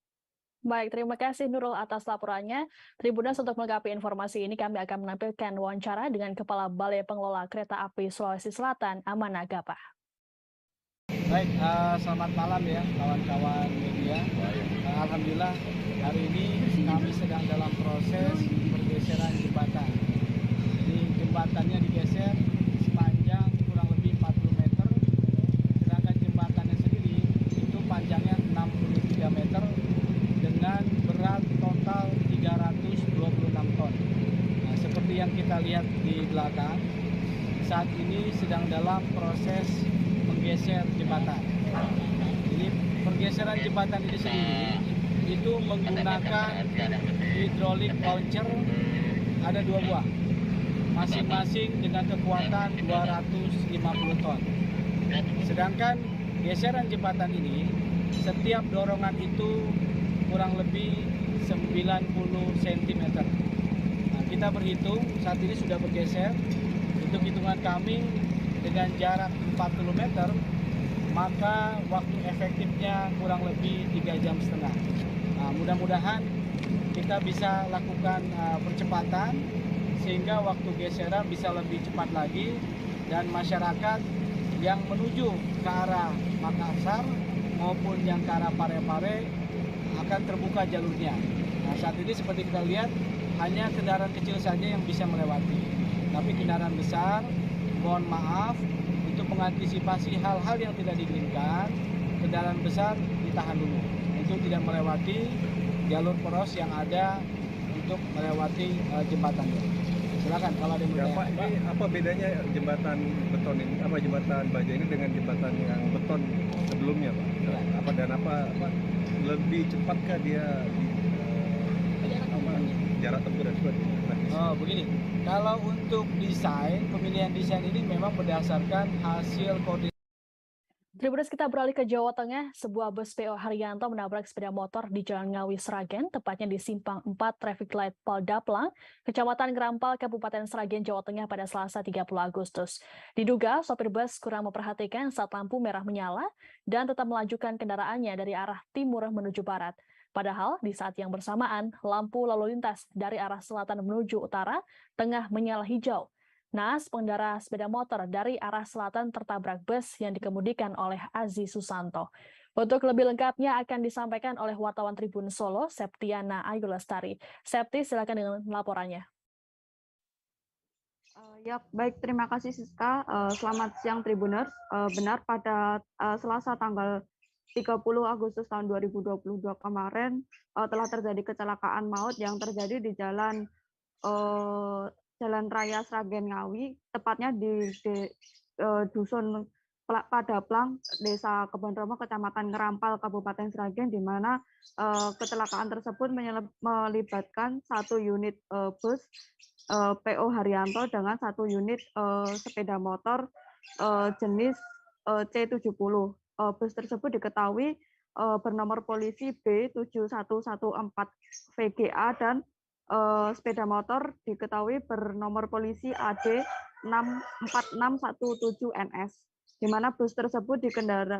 Baik, terima kasih Nurul atas laporannya. Tribuners, untuk melengkapi informasi ini kami akan menampilkan wawancara dengan Kepala Balai Pengelola Kereta Api Sulawesi Selatan, Amana Gapah. Baik, selamat malam ya kawan-kawan media. Alhamdulillah hari ini kami sedang dalam proses pergeseran jembatan. Jadi jembatannya digeser sepanjang kurang lebih 40 meter, sedangkan jembatannya sendiri itu panjangnya 63 meter dengan berat total 326 ton. Nah, seperti yang kita lihat di belakang, saat ini sedang dalam proses menggeser jembatan. Jadi pergeseran jembatan ini sendiri itu menggunakan hydraulic launcher, ada 2 buah, masing-masing dengan kekuatan 250 ton. Sedangkan geseran jembatan ini, setiap dorongan itu kurang lebih 90 cm. Nah, kita berhitung saat ini sudah bergeser, untuk hitungan kami dengan jarak 40 meter, maka waktu efektifnya kurang lebih 3,5 jam. Nah, mudah-mudahan kita bisa lakukan percepatan sehingga waktu geseran bisa lebih cepat lagi dan masyarakat yang menuju ke arah Makassar maupun yang ke arah Parepare akan terbuka jalurnya. Nah, saat ini seperti kita lihat hanya kendaraan kecil saja yang bisa melewati, tapi kendaraan besar mohon maaf untuk mengantisipasi hal-hal yang tidak diinginkan, kendaraan besar ditahan dulu untuk tidak melewati jalur poros yang ada untuk melewati jembatan. Silakan kalau ada yang bertanya. Ini apa bedanya jembatan beton ini, jembatan baja ini dengan jembatan yang beton sebelumnya, Pak? Apa lebih cepatkah dia jarak tempuh dan sebagainya? Oh, begini. Kalau untuk desain, pemilihan desain ini memang berdasarkan hasil koordinasi. Tribuners, kita beralih ke Jawa Tengah. Sebuah bus PO Haryanto menabrak sepeda motor di Jalan Ngawi Sragen, tepatnya di Simpang 4 Traffic Light Paldaplang, Kecamatan Grampal, Kabupaten Sragen, Jawa Tengah pada Selasa 30 Agustus. Diduga sopir bus kurang memperhatikan saat lampu merah menyala dan tetap melanjutkan kendaraannya dari arah timur menuju barat. Padahal di saat yang bersamaan, lampu lalu lintas dari arah selatan menuju utara tengah menyala hijau. Naas pengendara sepeda motor dari arah selatan tertabrak bus yang dikemudikan oleh Aziz Susanto. Untuk lebih lengkapnya akan disampaikan oleh wartawan Tribun Solo, Septiana Ayu Lestari. Septi, silakan dengan laporannya. Ya, baik. Terima kasih, Siska. Selamat siang, Tribuners. Benar, pada Selasa tanggal 30 Agustus tahun 2022 kemarin telah terjadi kecelakaan maut yang terjadi di Jalan Raya Sragen Ngawi, tepatnya di Dusun Padaplang, Desa Kebonromo, Kecamatan Ngerampal, Kabupaten Sragen, di mana kecelakaan tersebut melibatkan satu unit bus PO Haryanto dengan satu unit sepeda motor jenis C70. Bus tersebut diketahui bernomor polisi B7114 VGA dan sepeda motor diketahui bernomor polisi AD 64617NS, di mana bus tersebut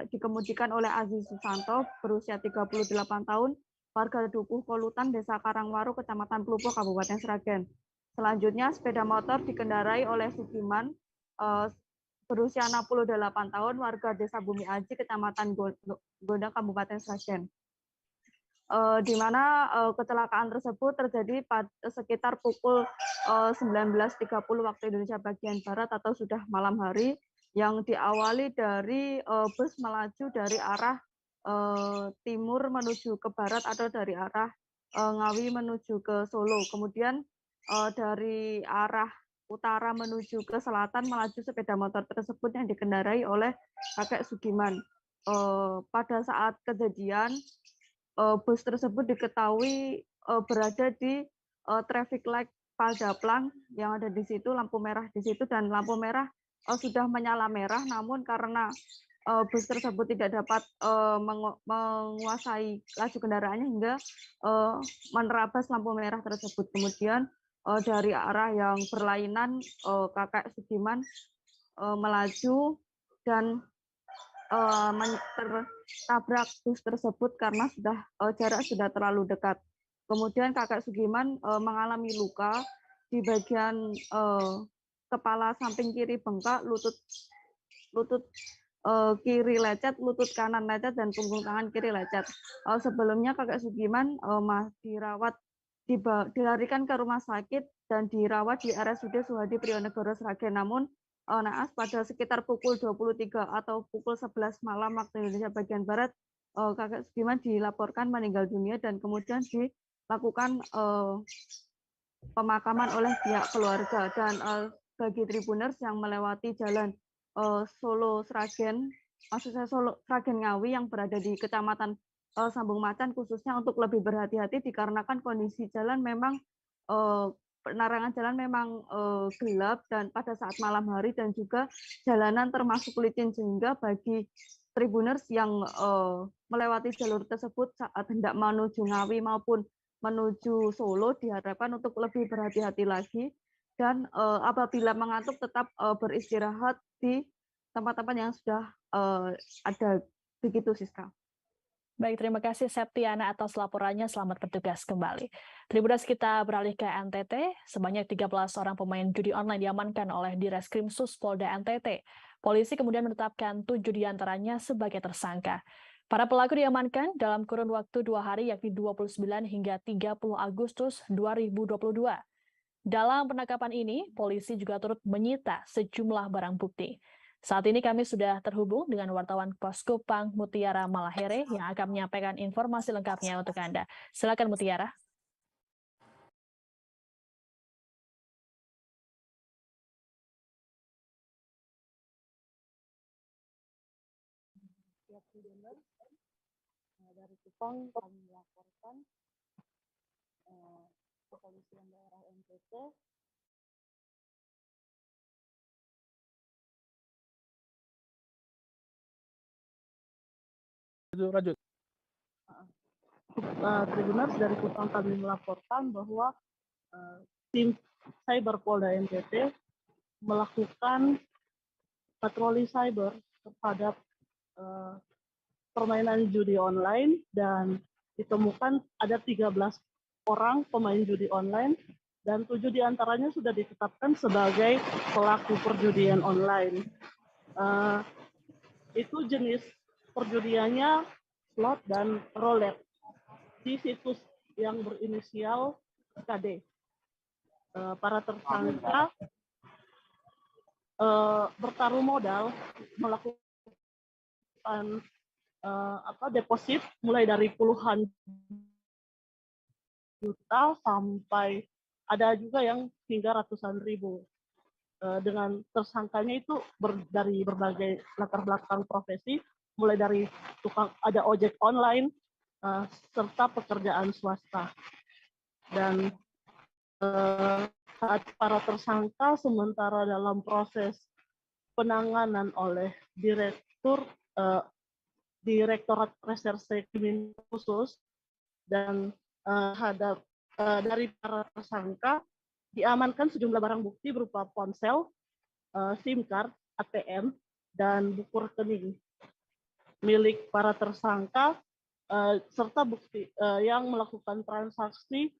dikemudikan oleh Aziz Susanto berusia 38 tahun, warga Dukuh Kolutan, Desa Karangwaru, Kecamatan Plupo, Kabupaten Sragen. Selanjutnya, sepeda motor dikendarai oleh Sugiman berusia 68 tahun, warga Desa Bumi Aji, Kecamatan Gondang, Kabupaten Sragen. Di mana kecelakaan tersebut terjadi pada sekitar pukul 19.30 waktu Indonesia bagian Barat atau sudah malam hari, yang diawali dari bus melaju dari arah timur menuju ke barat atau dari arah Ngawi menuju ke Solo. Kemudian dari arah utara menuju ke selatan melaju sepeda motor tersebut yang dikendarai oleh kakek Sugiman. Pada saat kejadian, bus tersebut diketahui berada di traffic light Padaplang yang ada di situ, lampu merah di situ, dan lampu merah sudah menyala merah, namun karena bus tersebut tidak dapat menguasai laju kendaraannya hingga menerabas lampu merah tersebut. Kemudian dari arah yang berlainan, kakek Sugiman melaju dan tertabrak bus tersebut karena jarak sudah terlalu dekat. Kemudian kakek Sugiman mengalami luka di bagian kepala samping kiri bengkak, lutut kiri lecet, lutut kanan lecet, dan punggung tangan kiri lecet. Sebelumnya kakek Sugiman dilarikan ke rumah sakit dan dirawat di RSUD Suhadi Prionegoro Sragen. Namun naas pada sekitar pukul 23 atau pukul 11 malam waktu Indonesia bagian Barat, kakek Sugiman dilaporkan meninggal dunia dan kemudian dilakukan pemakaman oleh pihak keluarga. Dan bagi Tribuners yang melewati jalan Solo Sragen, maksud saya Solo Sragen Ngawi yang berada di Kecamatan Sambung Macan, khususnya untuk lebih berhati-hati dikarenakan kondisi jalan memang penerangan jalan memang gelap dan pada saat malam hari, dan juga jalanan termasuk licin, sehingga bagi Tribuners yang melewati jalur tersebut saat hendak menuju Ngawi maupun menuju Solo diharapkan untuk lebih berhati-hati lagi, dan apabila mengantuk tetap beristirahat di tempat-tempat yang sudah ada. Begitu, Siska. Baik, terima kasih Septiana atas laporannya. Selamat bertugas kembali. Tribuners, kita beralih ke NTT. Sebanyak 13 orang pemain judi online diamankan oleh Direskrim Sus Polda NTT. Polisi kemudian menetapkan 7 diantaranya sebagai tersangka. Para pelaku diamankan dalam kurun waktu 2 hari, yakni 29 hingga 30 Agustus 2022. Dalam penangkapan ini, polisi juga turut menyita sejumlah barang bukti. Saat ini kami sudah terhubung dengan wartawan Poskopang Mutiara Malahere yang akan menyampaikan informasi lengkapnya untuk Anda. Silakan Mutiara. Dari Kupang kami melaporkan kepolisian daerah NTT Lanjut. Tribuners dari Kupang kami melaporkan bahwa tim Cyber Polda NTT melakukan patroli cyber terhadap permainan judi online, dan ditemukan ada 13 orang pemain judi online dan 7 diantaranya sudah ditetapkan sebagai pelaku perjudian online. Itu jenis perjudiannya slot dan roulette di situs yang berinisial KD. Para tersangka bertaruh modal melakukan deposit mulai dari puluhan juta sampai ada juga yang hingga ratusan ribu. Dengan tersangkanya itu dari berbagai latar belakang profesi, mulai dari ada ojek online serta pekerjaan swasta. Dan saat para tersangka sementara dalam proses penanganan oleh Direktorat Reserse Kriminal Khusus dan dari para tersangka diamankan sejumlah barang bukti berupa ponsel, SIM card, ATM, dan buku rekening milik para tersangka serta bukti yang melakukan transaksi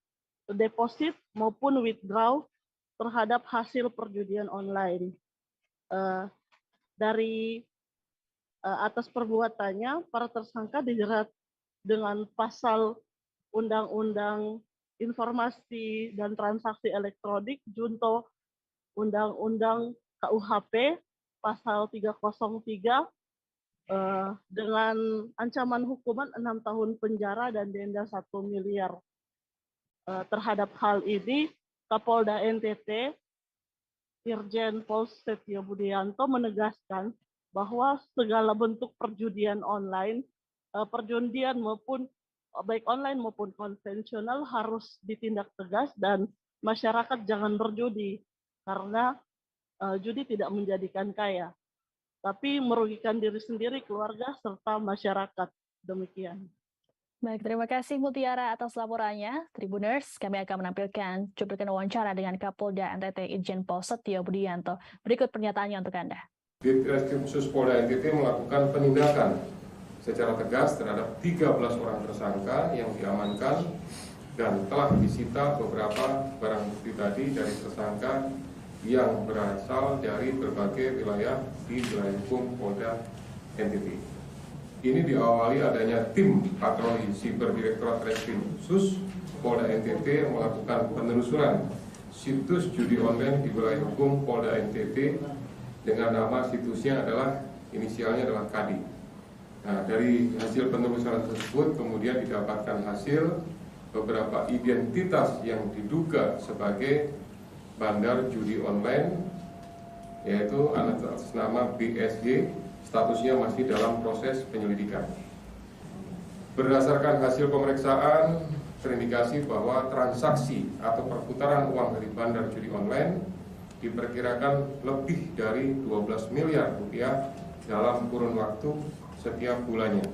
deposit maupun withdraw terhadap hasil perjudian online. Dari atas perbuatannya, para tersangka dijerat dengan pasal Undang-Undang Informasi dan Transaksi Elektronik, junto Undang-Undang KUHP pasal 303 dengan ancaman hukuman 6 tahun penjara dan denda 1 miliar. Terhadap hal ini, Kapolda NTT Irjen Pol Setio Budianto menegaskan bahwa segala bentuk perjudian online, perjudian maupun baik online maupun konvensional harus ditindak tegas dan masyarakat jangan berjudi karena judi tidak menjadikan kaya, tapi merugikan diri sendiri, keluarga, serta masyarakat. Demikian. Baik, terima kasih Mutiara atas laporannya. Tribuners, kami akan menampilkan cuplikan wawancara dengan Kapolda NTT Irjen Pol Setio Budianto. Berikut pernyataannya untuk Anda. Ditreskrim Khusus Polda NTT melakukan penindakan secara tegas terhadap 13 orang tersangka yang diamankan dan telah disita beberapa barang bukti tadi dari tersangka yang berasal dari berbagai wilayah di wilayah hukum Polda NTT. Ini diawali adanya tim patroli siber Direktorat Reskrim Khusus Polda NTT yang melakukan penelusuran situs judi online di wilayah hukum Polda NTT dengan nama situsnya adalah inisialnya adalah KD. Nah, dari hasil penelusuran tersebut kemudian didapatkan hasil beberapa identitas yang diduga sebagai bandar judi online, yaitu atas nama BSG, statusnya masih dalam proses penyelidikan. Berdasarkan hasil pemeriksaan, terindikasi bahwa transaksi atau perputaran uang dari bandar judi online diperkirakan lebih dari 12 miliar rupiah dalam kurun waktu setiap bulannya.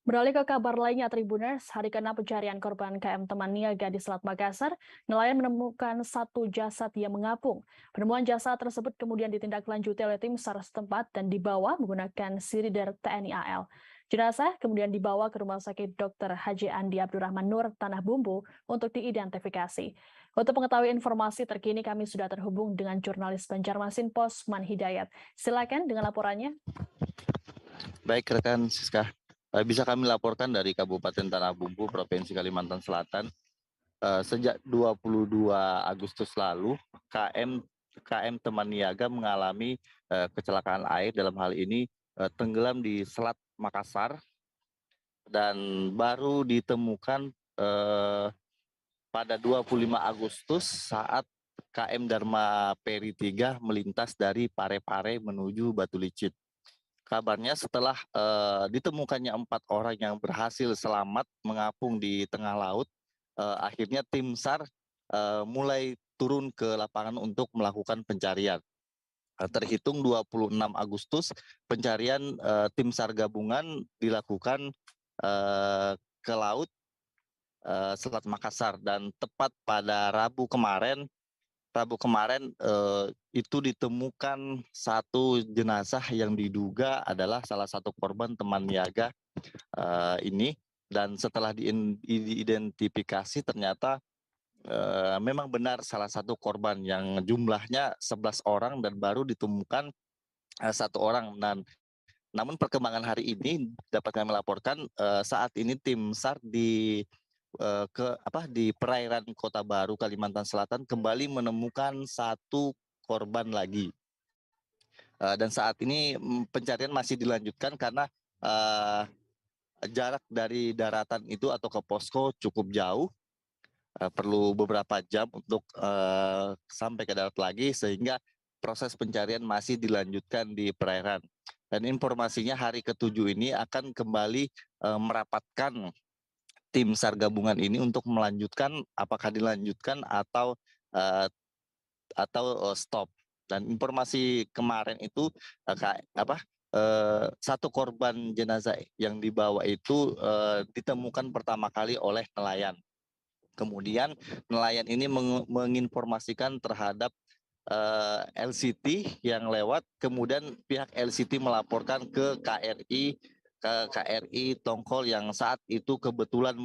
Beralih ke kabar lainnya, Tribuners, hari ke-6 pencarian korban KM Teman Niaga di Selat Makassar, nelayan menemukan satu jasad yang mengapung. Penemuan jasad tersebut kemudian ditindaklanjuti oleh tim SAR setempat dan dibawa menggunakan silinder TNI AL. Jenazah kemudian dibawa ke Rumah Sakit Dr. Haji Andi Abdurrahman Nur Tanah Bumbu untuk diidentifikasi. Untuk mengetahui informasi terkini, kami sudah terhubung dengan jurnalis Banjarmasin Posman Hidayat. Silakan dengan laporannya. Baik, rekan Siska. Bisa kami laporkan dari Kabupaten Tanah Bumbu, Provinsi Kalimantan Selatan. Sejak 22 Agustus lalu, KM Teman Niaga mengalami kecelakaan air, dalam hal ini tenggelam di Selat Makassar, dan baru ditemukan pada 25 Agustus saat KM Dharma Peri 3 melintas dari Parepare menuju Batu Licin. Kabarnya setelah ditemukannya 4 orang yang berhasil selamat mengapung di tengah laut, akhirnya tim SAR mulai turun ke lapangan untuk melakukan pencarian. Terhitung 26 Agustus, pencarian tim SAR gabungan dilakukan ke laut Selat Makassar, dan tepat pada Rabu kemarin itu ditemukan satu jenazah yang diduga adalah salah satu korban Teman Niaga ini, Dan setelah diidentifikasi ternyata memang benar salah satu korban yang jumlahnya 11 orang dan baru ditemukan 1 orang. Namun perkembangan hari ini dapat kami laporkan saat ini tim SAR di perairan Kota Baru, Kalimantan Selatan kembali menemukan 1 korban lagi. Dan saat ini pencarian masih dilanjutkan karena jarak dari daratan itu atau ke posko cukup jauh. Perlu beberapa jam untuk sampai ke darat lagi sehingga proses pencarian masih dilanjutkan di perairan. Dan informasinya hari ke-7 ini akan kembali merapatkan tim SAR gabungan ini untuk melanjutkan apakah dilanjutkan atau stop. Dan informasi kemarin itu 1 korban jenazah yang dibawa itu ditemukan pertama kali oleh nelayan. Kemudian nelayan ini menginformasikan terhadap LCT yang lewat, kemudian pihak LCT melaporkan ke KRI Tongkol yang saat itu kebetulan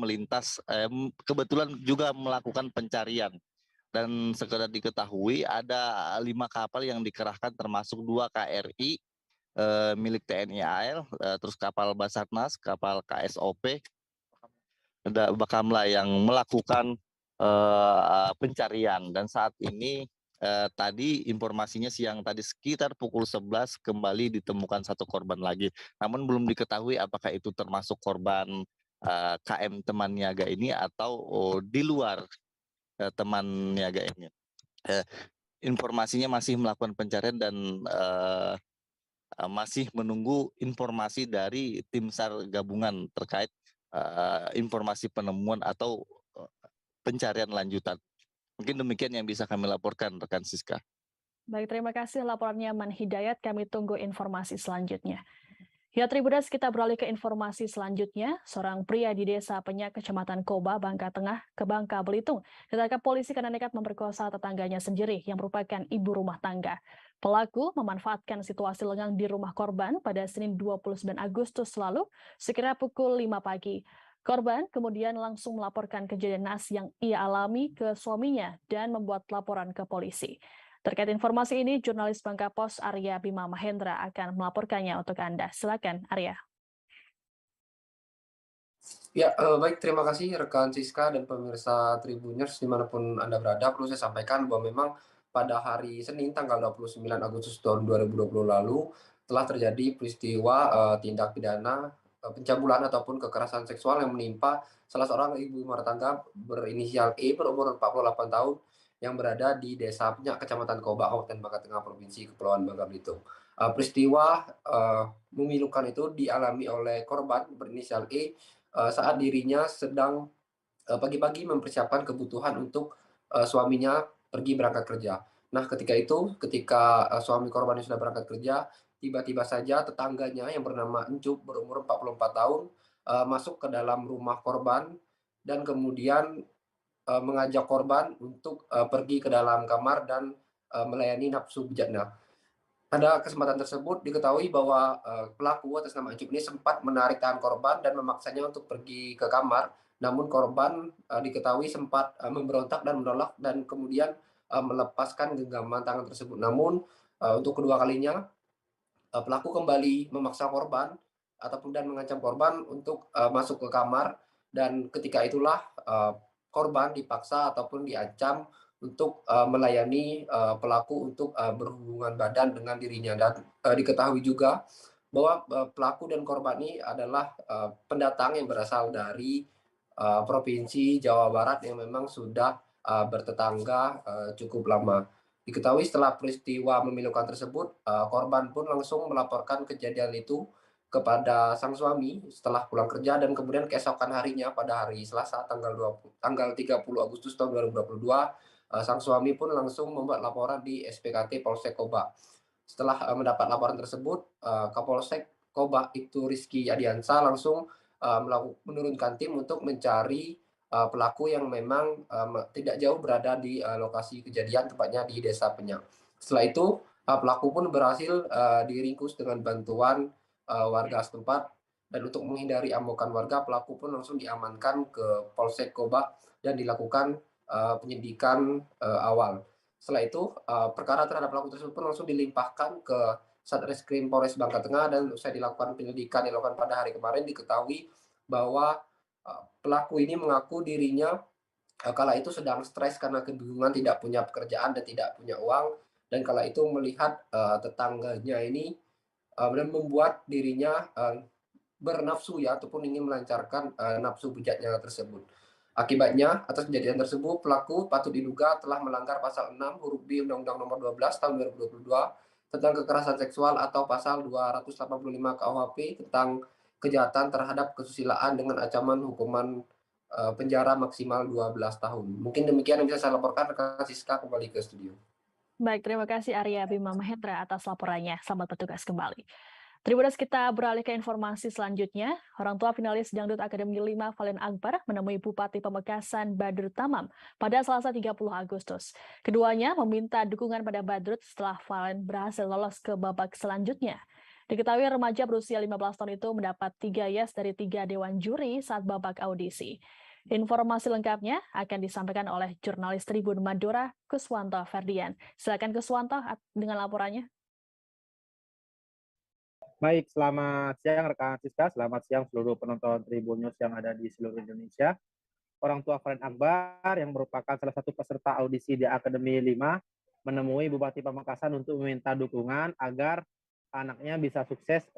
kebetulan juga melakukan pencarian. Dan sekedar diketahui ada 5 kapal yang dikerahkan termasuk 2 KRI milik TNI AL, terus kapal Basarnas, kapal KSOP, Bakamla yang melakukan pencarian. Dan saat ini tadi informasinya siang tadi sekitar pukul 11 kembali ditemukan 1 korban lagi. Namun belum diketahui apakah itu termasuk korban KM teman niaga ini atau di luar teman niaga ini. Informasinya masih melakukan pencarian dan masih menunggu informasi dari tim SAR gabungan terkait informasi penemuan atau pencarian lanjutan. Mungkin demikian yang bisa kami laporkan, rekan Siska. Baik, terima kasih laporannya Man Hidayat. Kami tunggu informasi selanjutnya. Ya, Tribunas, kita beralih ke informasi selanjutnya. Seorang pria di Desa Penyak, Kecamatan Koba, Bangka Tengah, ke Bangka Belitung, ditangkap polisi karena nekat memperkosa tetangganya sendiri yang merupakan ibu rumah tangga. Pelaku memanfaatkan situasi lengang di rumah korban pada Senin 29 Agustus lalu, sekira pukul 5 pagi. Korban kemudian langsung melaporkan kejadian naas yang ia alami ke suaminya dan membuat laporan ke polisi. Terkait informasi ini, jurnalis Bangka Pos Arya Bima Mahendra akan melaporkannya untuk Anda. Silakan, Arya. Ya, baik. Terima kasih rekan Siska dan pemirsa Tribuners dimanapun Anda berada. Perlu saya sampaikan bahwa memang pada hari Senin tanggal 29 Agustus tahun 2020 lalu telah terjadi peristiwa tindak pidana pencabulan ataupun kekerasan seksual yang menimpa salah seorang ibu rumah tangga berinisial E berumur 48 tahun yang berada di Desa Penyak, Kecamatan Koba, Kabupaten Bangka Tengah, Provinsi Kepulauan Bangka Belitung. Peristiwa memilukan itu dialami oleh korban berinisial E saat dirinya sedang pagi-pagi mempersiapkan kebutuhan untuk suaminya pergi berangkat kerja. Nah, ketika suami korban sudah berangkat kerja, tiba-tiba saja tetangganya yang bernama Encup berumur 44 tahun masuk ke dalam rumah korban dan kemudian mengajak korban untuk pergi ke dalam kamar dan melayani nafsu bejatnya. Pada kesempatan tersebut diketahui bahwa pelaku atas nama Encup ini sempat menarik tangan korban dan memaksanya untuk pergi ke kamar. Namun korban diketahui sempat memberontak dan menolak dan kemudian melepaskan genggaman tangan tersebut. Namun untuk kedua kalinya pelaku kembali memaksa korban ataupun dan mengancam korban untuk masuk ke kamar, dan ketika itulah korban dipaksa ataupun diancam untuk melayani pelaku untuk berhubungan badan dengan dirinya. Dan diketahui juga bahwa pelaku dan korban ini adalah pendatang yang berasal dari Provinsi Jawa Barat yang memang sudah bertetangga cukup lama. Diketahui setelah peristiwa memilukan tersebut, korban pun langsung melaporkan kejadian itu kepada sang suami setelah pulang kerja, dan kemudian keesokan harinya pada hari Selasa tanggal 30 Agustus tahun 2022, sang suami pun langsung membuat laporan di SPKT Polsek Koba. Setelah mendapat laporan tersebut, Kapolsek Koba itu Rizky Adiansa langsung menurunkan tim untuk mencari pelaku yang memang tidak jauh berada di lokasi kejadian, tepatnya di Desa Penyak. Setelah itu pelaku pun berhasil diringkus dengan bantuan warga setempat Dan untuk menghindari amukan warga, pelaku pun langsung diamankan ke Polsek Koba dan dilakukan penyidikan awal. Setelah itu, perkara terhadap pelaku tersebut pun langsung dilimpahkan ke Satreskrim Polres Bangka Tengah, dan usai dilakukan penyelidikan yang dilakukan pada hari kemarin, diketahui bahwa pelaku ini mengaku dirinya kala itu sedang stres karena kebingungan, tidak punya pekerjaan dan tidak punya uang, dan kala itu melihat tetangganya ini dan membuat dirinya bernafsu ya, ataupun ingin melancarkan nafsu bejatnya tersebut. Akibatnya, atas kejadian tersebut, pelaku patut diduga telah melanggar pasal 6 huruf B Undang-Undang Nomor 12 Tahun 2022 tentang kekerasan seksual atau pasal 285 KUHP tentang kejahatan terhadap kesusilaan dengan ancaman hukuman penjara maksimal 12 tahun. Mungkin demikian yang bisa saya laporkan. Rekan Siska kembali ke studio. Baik, terima kasih Arya Bima Mahendra atas laporannya. Selamat bertugas kembali. Tribuners, kita beralih ke informasi selanjutnya. Orang tua finalis Dangdut Akademi 5 Valen Akbar menemui Bupati Pamekasan Badrut Tamam pada Selasa 30 Agustus. Keduanya meminta dukungan pada Badrut setelah Valen berhasil lolos ke babak selanjutnya. Diketahui remaja berusia 15 tahun itu mendapat 3 yes dari 3 dewan juri saat babak audisi. Informasi lengkapnya akan disampaikan oleh jurnalis Tribun Madura, Kuswanto Ferdian. Silakan Kuswanto dengan laporannya. Baik, selamat siang rekan Siska, selamat siang seluruh penonton Tribun News yang ada di seluruh Indonesia. Orang tua Valen Akbar yang merupakan salah satu peserta audisi di Akademi 5 menemui Bupati Pamekasan untuk meminta dukungan agar anaknya bisa sukses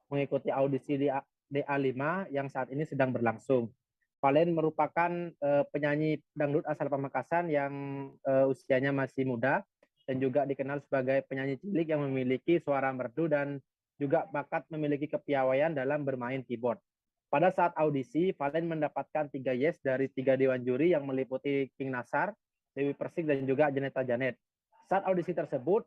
mengikuti audisi di DA5 yang saat ini sedang berlangsung. Valen merupakan penyanyi dangdut asal Pamekasan yang usianya masih muda dan juga dikenal sebagai penyanyi cilik yang memiliki suara merdu dan juga bakat memiliki kepiawaian dalam bermain keyboard. Pada saat audisi, Valen mendapatkan 3 yes dari 3 dewan juri yang meliputi King Nasar, Dewi Persik, dan juga Janeta Janet. Saat audisi tersebut,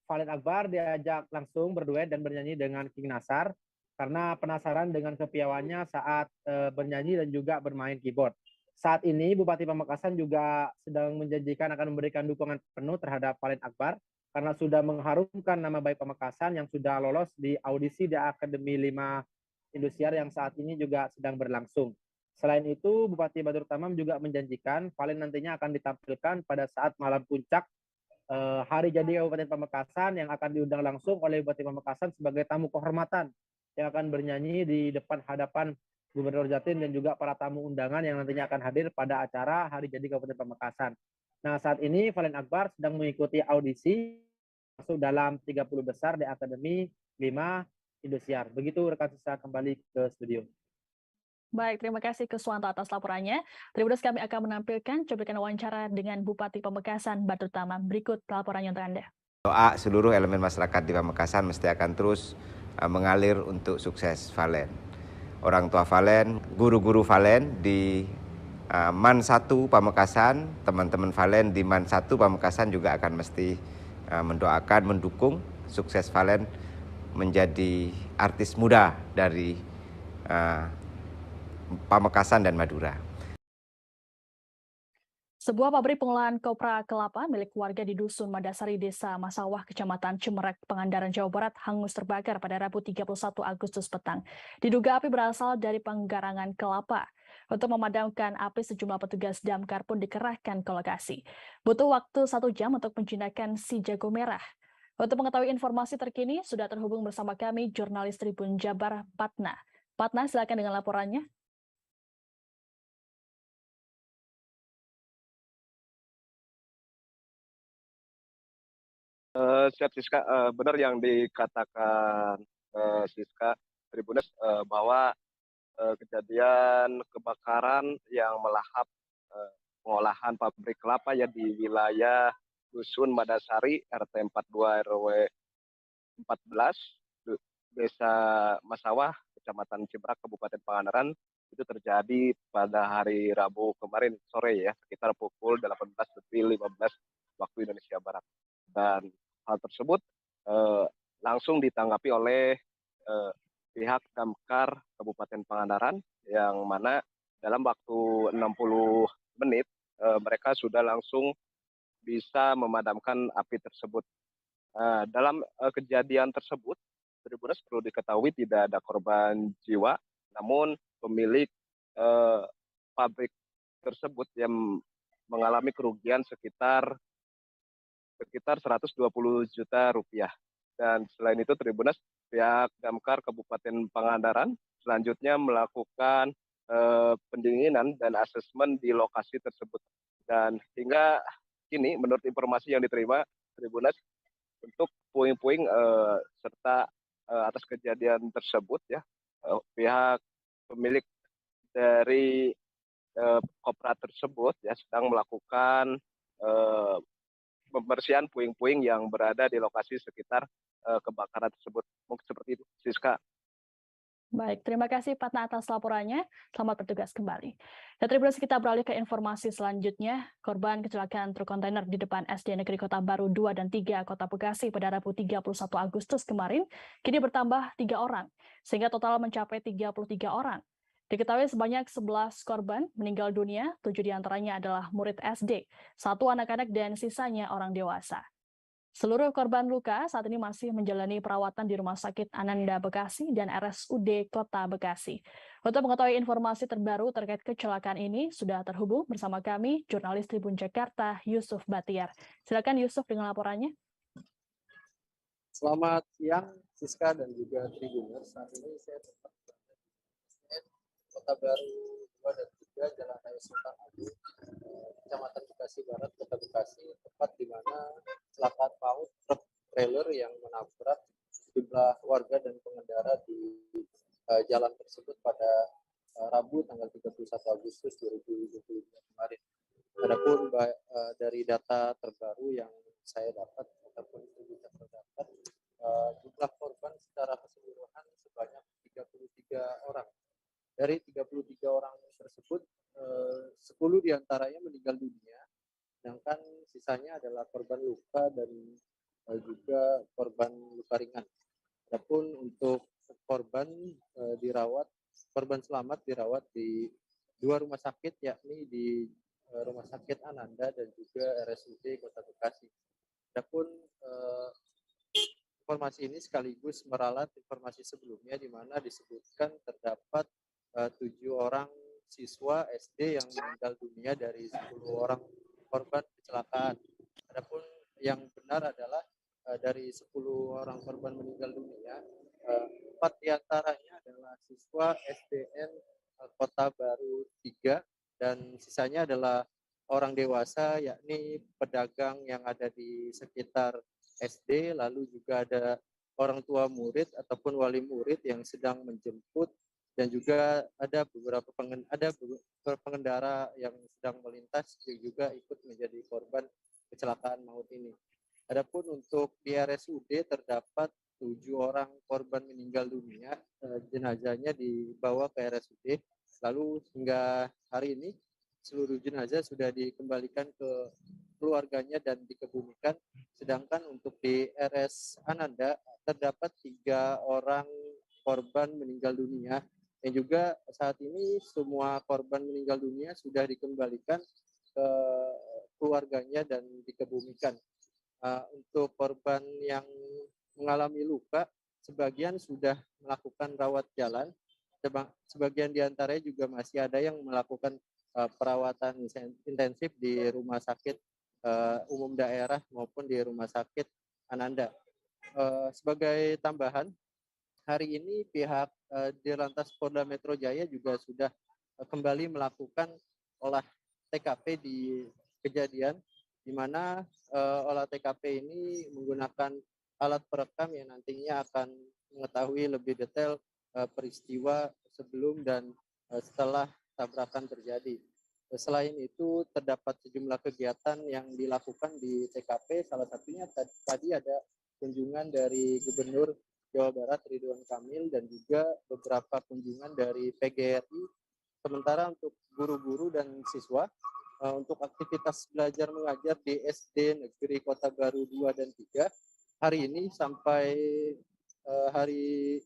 Valen Akbar diajak langsung berduet dan bernyanyi dengan King Nasar karena penasaran dengan kepiawaiannya saat bernyanyi dan juga bermain keyboard. Saat ini, Bupati Pamekasan juga sedang menjanjikan akan memberikan dukungan penuh terhadap Valen Akbar karena sudah mengharumkan nama baik Pamekasan yang sudah lolos di audisi di Akademi 5 Indosiar yang saat ini juga sedang berlangsung. Selain itu, Bupati Badrut Tamam juga menjanjikan Valen nantinya akan ditampilkan pada saat malam puncak Hari Jadi Kabupaten Pamekasan yang akan diundang langsung oleh Bupati Pamekasan sebagai tamu kehormatan yang akan bernyanyi di depan hadapan Gubernur Jatim dan juga para tamu undangan yang nantinya akan hadir pada acara Hari Jadi Kabupaten Pamekasan. Nah, saat ini Valen Akbar sedang mengikuti audisi masuk dalam 30 besar di Akademi 5 Indosiar. Begitu rekan Sisa, kembali ke studio. Baik, terima kasih Kuswanto atas laporannya. Tribuners, kami akan menampilkan cuplikan wawancara dengan Bupati Pamekasan Badrut Tamam. Berikut laporannya untuk Anda. Doa seluruh elemen masyarakat di Pamekasan mesti akan terus mengalir untuk sukses Valen. Orang tua Valen, guru-guru Valen di MAN 1 Pamekasan, teman-teman Valen di MAN 1 Pamekasan juga akan mesti mendoakan, mendukung sukses Valen menjadi artis muda dari Pamekasan dan Madura. Sebuah pabrik pengolahan kopra kelapa milik warga di Dusun Madasari, Desa Masawah, Kecamatan Cimerek, Pangandaran, Jawa Barat, hangus terbakar pada Rabu 31 Agustus petang. Diduga api berasal dari penggarangan kelapa. Untuk memadamkan api, sejumlah petugas damkar pun dikerahkan ke lokasi. Butuh waktu 1 jam untuk menjinakkan si jago merah. Untuk mengetahui informasi terkini, sudah terhubung bersama kami jurnalis Tribun Jabar, Patna. Patna, silakan dengan laporannya. Siap Siska, benar yang dikatakan Siska Tribuners bahwa kejadian kebakaran yang melahap pengolahan pabrik kelapa ya di wilayah Dusun Madasari RT 42 RW 14 Desa Masawah Kecamatan Cimerak Kabupaten Pangandaran itu terjadi pada hari Rabu kemarin sore ya, sekitar pukul 18.15 waktu Indonesia Barat. Dan hal tersebut langsung ditanggapi oleh pihak Damkar Kabupaten Pangandaran yang mana dalam waktu 60 menit mereka sudah langsung bisa memadamkan api tersebut. Dalam kejadian tersebut Tribuners perlu diketahui tidak ada korban jiwa, namun pemilik pabrik tersebut yang mengalami kerugian sekitar 120 juta rupiah. Dan selain itu Tribuners, pihak Damkar Kabupaten Pangandaran selanjutnya melakukan pendinginan dan asesmen di lokasi tersebut. Dan hingga kini menurut informasi yang diterima Tribuners, untuk puing-puing serta atas kejadian tersebut ya, pihak pemilik dari kopra tersebut ya sedang melakukan pembersihan puing-puing yang berada di lokasi sekitar kebakaran tersebut. Mungkin seperti itu, Siska. Baik, terima kasih Patna atas laporannya. Selamat bertugas kembali. Dan Tribuners, kita beralih ke informasi selanjutnya. Korban kecelakaan truk kontainer di depan SD Negeri Kota Baru 2 dan 3 Kota Bekasi pada Rabu 31 Agustus kemarin kini bertambah 3 orang, sehingga total mencapai 33 orang. Diketahui sebanyak 11 korban meninggal dunia, 7 diantaranya adalah murid SD, 1 anak-anak dan sisanya orang dewasa. Seluruh korban luka saat ini masih menjalani perawatan di Rumah Sakit Ananda Bekasi dan RSUD Kota Bekasi. Untuk mengetahui informasi terbaru terkait kecelakaan ini, sudah terhubung bersama kami jurnalis Tribun Jakarta Yusuf Batiar. Silakan Yusuf dengan laporannya. Selamat siang Siska dan juga Tribuners. Saat ini saya tetap berada di Kota Baru 2 dan 3 Jalan Raya Sultan Agung, Kecamatan Bekasi Barat, Kota Bekasi, tempat di mana kecelakaan maut truk trailer yang menabrak sejumlah warga dan pengendara di jalan tersebut pada Rabu tanggal 31 Agustus 2022 kemarin. Adapun dari data terbaru yang saya dapat ataupun bisa terdapat, jumlah korban secara keseluruhan sebanyak 33 orang. Dari 33 orang tersebut, 10 diantaranya meninggal dunia, sedangkan sisanya adalah korban luka dan juga korban luka ringan. Adapun untuk korban selamat dirawat di 2 rumah sakit, yakni di Rumah Sakit Ananda dan juga RSUD Kota Bekasi. Adapun informasi ini sekaligus meralat informasi sebelumnya di mana disebutkan terdapat 7 orang siswa SD yang meninggal dunia dari 10 orang korban kecelakaan. Adapun yang benar adalah dari 10 orang korban meninggal dunia, 4 diantaranya adalah siswa SDN Kota Baru 3 dan sisanya adalah orang dewasa, yakni pedagang yang ada di sekitar SD, lalu juga ada orang tua murid ataupun wali murid yang sedang menjemput, dan juga ada beberapa pengendara yang sedang melintas yang juga ikut menjadi korban kecelakaan maut ini. Adapun untuk di RSUD terdapat 7 orang korban meninggal dunia, jenazahnya dibawa ke RSUD, lalu hingga hari ini seluruh jenazah sudah dikembalikan ke keluarganya dan dikebumikan, sedangkan untuk di RS Ananda terdapat 3 orang korban meninggal dunia, yang juga saat ini semua korban meninggal dunia sudah dikembalikan ke keluarganya dan dikebumikan. Untuk korban yang mengalami luka, sebagian sudah melakukan rawat jalan, sebagian diantaranya juga masih ada yang melakukan perawatan intensif di rumah sakit umum daerah maupun di Rumah Sakit Ananda. Sebagai tambahan, hari ini pihak Dirlantas Polda Metro Jaya juga sudah kembali melakukan olah TKP di kejadian, di mana olah TKP ini menggunakan alat perekam yang nantinya akan mengetahui lebih detail peristiwa sebelum dan setelah tabrakan terjadi. Selain itu, terdapat sejumlah kegiatan yang dilakukan di TKP, salah satunya tadi ada kunjungan dari Gubernur Jawa Barat Ridwan Kamil dan juga beberapa kunjungan dari PGRI. Sementara untuk guru-guru dan siswa, untuk aktivitas belajar mengajar di SD Negeri Kota Baru 2 dan 3, hari ini sampai hari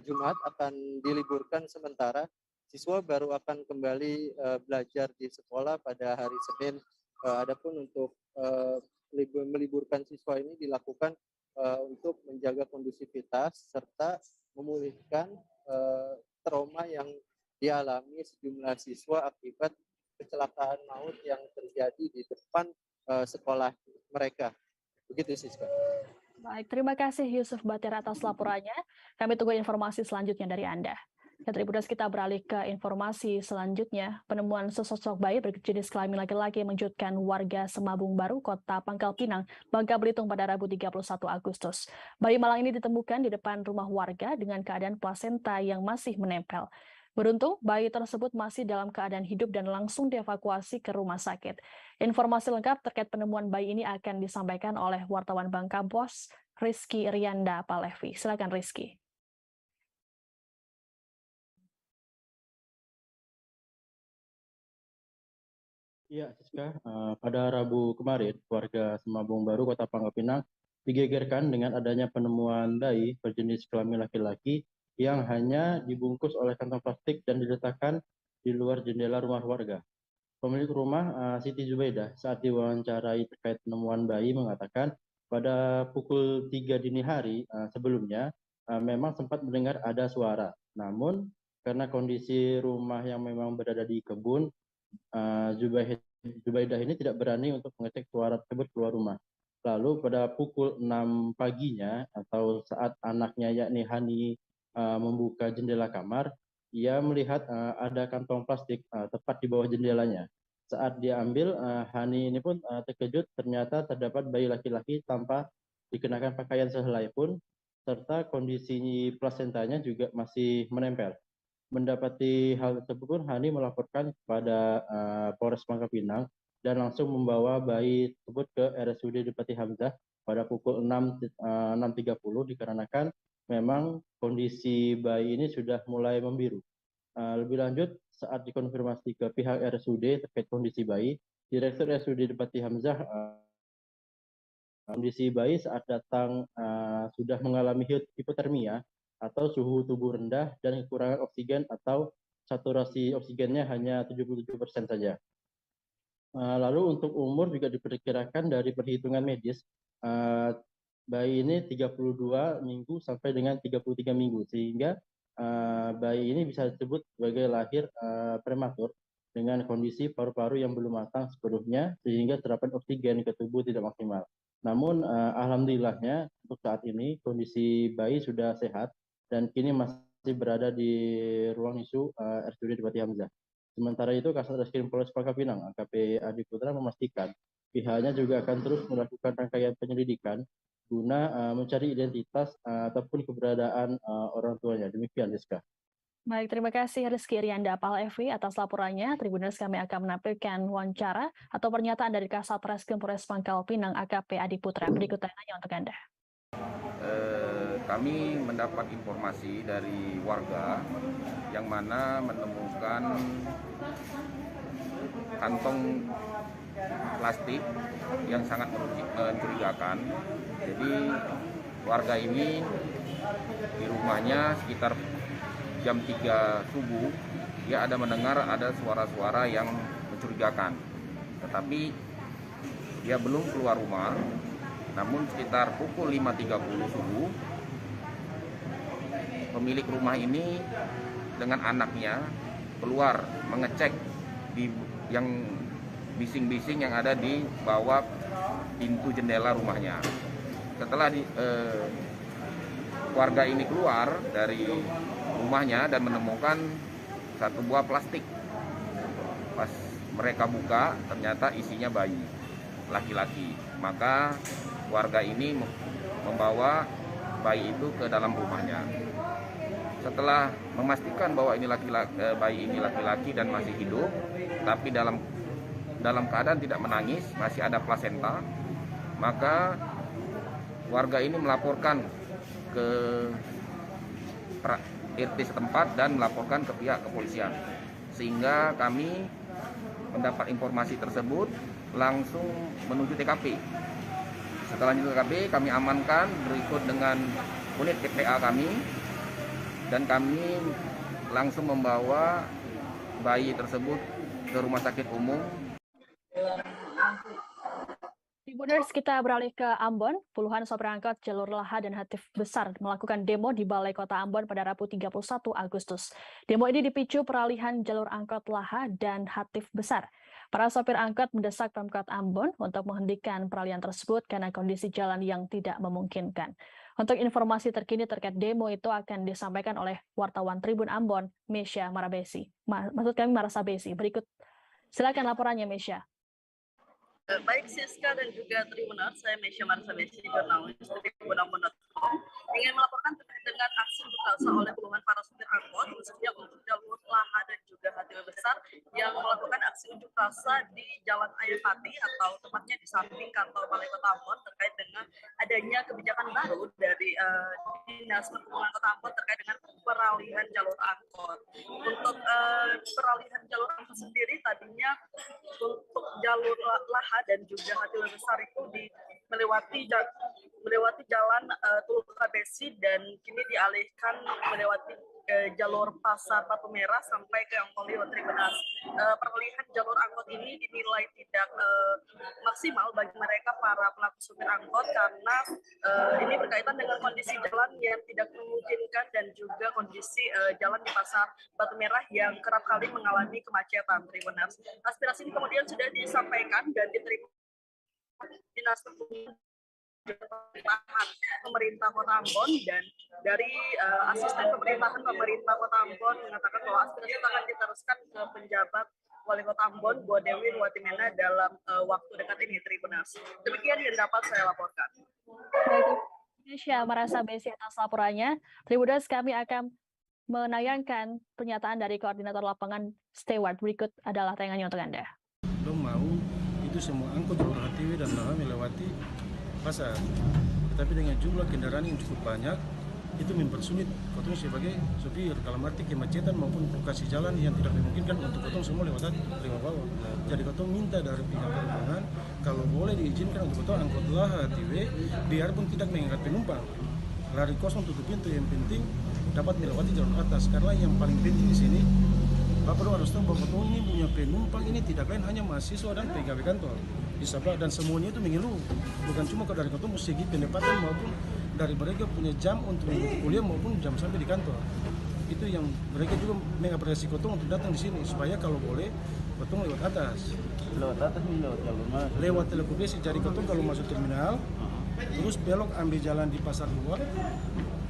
Jumat akan diliburkan sementara. Siswa baru akan kembali belajar di sekolah pada hari Senin. Adapun untuk meliburkan siswa ini dilakukan untuk menjaga kondusivitas serta memulihkan trauma yang dialami sejumlah siswa akibat kecelakaan maut yang terjadi di depan sekolah mereka. Begitu Siska. Baik, terima kasih Yusuf Batir atas laporannya. Kami tunggu informasi selanjutnya dari Anda. Ya, Tribuners, kita beralih ke informasi selanjutnya. Penemuan sesosok bayi berjenis kelamin laki-laki mengejutkan warga Semabung Baru, Kota Pangkal Pinang, Bangka Belitung pada Rabu 31 Agustus. Bayi malang ini ditemukan di depan rumah warga dengan keadaan plasenta yang masih menempel. Beruntung, bayi tersebut masih dalam keadaan hidup dan langsung dievakuasi ke rumah sakit. Informasi lengkap terkait penemuan bayi ini akan disampaikan oleh wartawan Bangka Bos, Rizky Rianda Palevi. Silakan Rizky. Iya, Siska. Pada Rabu kemarin, warga Semabung Baru, Kota Pangkal Pinang, digegerkan dengan adanya penemuan bayi berjenis kelamin laki-laki yang hanya dibungkus oleh kantong plastik dan diletakkan di luar jendela rumah warga. Pemilik rumah, Siti Zubaidah, saat diwawancarai terkait penemuan bayi mengatakan pada pukul 3 dini hari sebelumnya memang sempat mendengar ada suara. Namun, karena kondisi rumah yang memang berada di kebun, Zubaidah ini tidak berani untuk mengecek suara tersebut keluar rumah. Lalu pada pukul 6 paginya atau saat anaknya yakni Hani membuka jendela kamar, ia melihat ada kantong plastik tepat di bawah jendelanya. Saat dia ambil, Hani ini pun terkejut ternyata terdapat bayi laki-laki tanpa dikenakan pakaian sehelai pun, serta kondisi plasentanya juga masih menempel. Mendapati hal tersebut pun Hani melaporkan kepada Polres Pangkal Pinang dan langsung membawa bayi tersebut ke RSUD Depati Hamzah pada pukul 6.30 dikarenakan memang kondisi bayi ini sudah mulai membiru. Lebih lanjut, saat dikonfirmasi ke pihak RSUD terkait kondisi bayi, Direktur RSUD Depati Hamzah kondisi bayi saat datang sudah mengalami hipotermia atau suhu tubuh rendah dan kekurangan oksigen atau saturasi oksigennya hanya 77% saja. Lalu untuk umur juga diperkirakan dari perhitungan medis, bayi ini 32 minggu sampai dengan 33 minggu, sehingga bayi ini bisa disebut sebagai lahir prematur dengan kondisi paru-paru yang belum matang sepenuhnya, sehingga serapan oksigen ke tubuh tidak maksimal. Namun alhamdulillahnya untuk saat ini kondisi bayi sudah sehat dan kini masih berada di ruang ISU RSUD Depati Hamzah. Sementara itu, Kasat Reskrim Polres Pangkal Pinang, AKP Adi Putra memastikan pihaknya juga akan terus melakukan rangkaian penyelidikan guna mencari identitas ataupun keberadaan orang tuanya. Demikian, Rizka. Baik, terima kasih Rizky Rianda Palevi atas laporannya. Tribuners, kami akan menampilkan wawancara atau pernyataan dari Kasat Reskrim Polres Pangkal Pinang AKP Adi Putra. Berikut tanya untuk Anda. Kami mendapat informasi dari warga yang mana menemukan kantong plastik yang sangat mencurigakan. Jadi warga ini di rumahnya sekitar jam 3 subuh, dia ada mendengar ada suara-suara yang mencurigakan. Tetapi dia belum keluar rumah, namun sekitar pukul 5.30 subuh, pemilik rumah ini dengan anaknya keluar mengecek di yang bising-bising yang ada di bawah pintu jendela rumahnya. Setelah warga ini keluar dari rumahnya dan menemukan satu buah plastik. Pas mereka buka, ternyata isinya bayi laki-laki. Maka warga ini membawa bayi itu ke dalam rumahnya. Setelah memastikan bahwa ini bayi ini laki-laki dan masih hidup, tapi dalam keadaan tidak menangis, masih ada plasenta, maka warga ini melaporkan ke RT setempat dan melaporkan ke pihak kepolisian. Sehingga kami mendapat informasi tersebut langsung menuju TKP. Setelah menuju TKP, kami amankan berikut dengan unit TPA kami, dan kami langsung membawa bayi tersebut ke rumah sakit umum. Tribuners, kita beralih ke Ambon. Puluhan sopir angkot jalur Laha dan Hatif Besar melakukan demo di Balai Kota Ambon pada Rabu 31 Agustus. Demo ini dipicu peralihan jalur angkot Laha dan Hatif Besar. Para sopir angkot mendesak Pemkot Ambon untuk menghentikan peralihan tersebut karena kondisi jalan yang tidak memungkinkan. Untuk informasi terkini terkait demo itu akan disampaikan oleh wartawan Tribun Ambon, Mesya Marabesi. Maksud kami Marasabesi. Berikut, silakan laporannya, Mesya. Baik Siska dan juga Tribuners, saya Mesya Marasabesi, jurnalis tribunambon.com, ingin melaporkan terkait dengan aksi unjuk rasa oleh puluhan para supir angkot, khususnya untuk jalur Laha dan juga Hatif Besar, yang melakukan aksi unjuk rasa di Jalan Ayapati atau tepatnya di samping kantor Balai Kota Ambon terkait dengan adanya kebijakan baru dari Dinas Perhubungan Kota Ambon terkait dengan peralihan jalur angkot. Untuk peralihan jalur angkot sendiri tadinya untuk jalur Laha dan juga Hatif Besar itu melewati jalan Tulung Kabesi dan kini dialihkan melewati jalur Pasar Batu Merah sampai ke Angkolio Tribuners. Peralihan jalur angkot ini dinilai tidak maksimal bagi mereka para pelaku supir angkot karena ini berkaitan dengan kondisi jalan yang tidak memungkinkan dan juga kondisi jalan di Pasar Batu Merah yang kerap kali mengalami kemacetan Tribuners. Aspirasi ini kemudian sudah disampaikan dan diterima Dinas Perhubungan Pemerintah Kota Ambon, dan dari asisten pemerintahan pemerintah Kota Ambon mengatakan bahwa aspirasi akan diteruskan ke penjabat Wali Kota Ambon, Bu Dewi Ruwatimena dalam waktu dekat ini, Tribuners. Demikian yang dapat saya laporkan. Mesya Marasabesi atas laporannya. Tribuners, kami akan menayangkan pernyataan dari koordinator lapangan Steward. Berikut adalah tayangannya untuk Anda. Belum mau itu semua angkot jalur Hatif dan Laha melewati pasar, tetapi dengan jumlah kendaraan yang cukup banyak itu mempersulit kotong sebagai supir dalam arti kemacetan maupun lokasi jalan yang tidak memungkinkan untuk kotong semua lewat bawah. Jadi kotong minta dari pihak perhubungan kalau boleh diizinkan untuk kotong angkot Laha Hatif biarpun tidak mengangkat penumpang, lari kosong tutup pintu, yang penting dapat melewati jalur atas, karena yang paling penting di sini Bapak harus tahu bahwa kotong ini punya penumpang ini tidak lain hanya mahasiswa dan pegawai kantor di Sabah, dan semuanya itu mengeluh, bukan cuma kalau dari kotong segi pendapatan maupun dari mereka punya jam untuk kuliah maupun jam sampai di kantor. Itu yang mereka juga mengapresiasi kotong untuk datang di sini supaya kalau boleh kotong lewat atas. Lewat atas ini lewat jalur mana? Lewat Telekubesi. Jadi kotong kalau masuk terminal terus belok ambil jalan di Pasar Luar,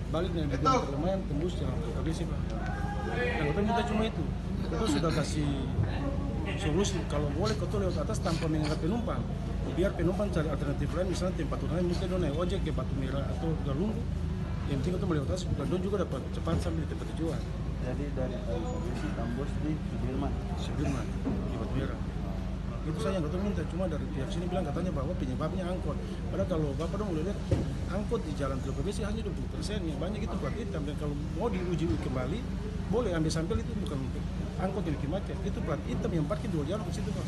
balik dari lumayan tembus jalan Telekubesi, Pak. Dan kotong minta cuma itu. Kotong sudah kasih solusi kalau boleh kotong lewat atas tanpa mengangkat penumpang, biar penumpang cari alternatif lain, misalnya tempat lain mungkin naik ojek ke Batu Merah atau Galunggu, yang penting kotong lewat atas dan juga dapat cepat sampai di tempat tujuan. Jadi dari Telekubesi tembus di Sudirman di Batu Merah. Itu saja yang kotong minta, cuma dari pihak sini bilang katanya bahwa penyebabnya angkot. Padahal kalau Bapak dong boleh lihat angkot di jalan Telekubesi hanya 20%, yang banyak itu plat hitam, dan kalau mau diuji kembali boleh ambil sampel, itu bukan angkot yang bikin macet, itu plat hitam yang parkir dua jalur ke situ, Pak.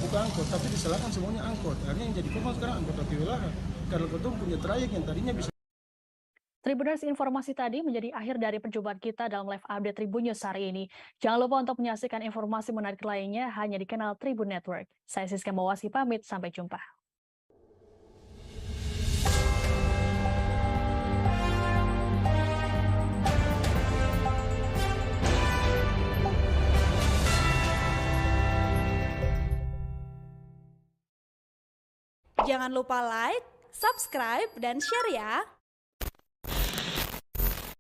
Bukan angkot, tapi disalahkan semuanya angkot. Akhirnya yang jadi korban sekarang angkot Hatif Laha, karena kotong punya trayek yang tadinya bisa. Tribuners, informasi tadi menjadi akhir dari perjumpaan kita dalam live update Tribun News hari ini. Jangan lupa untuk menyaksikan informasi menarik lainnya hanya di kanal Tribun Network. Saya Siska Mawasi pamit, sampai jumpa. Jangan lupa like, subscribe, dan share ya!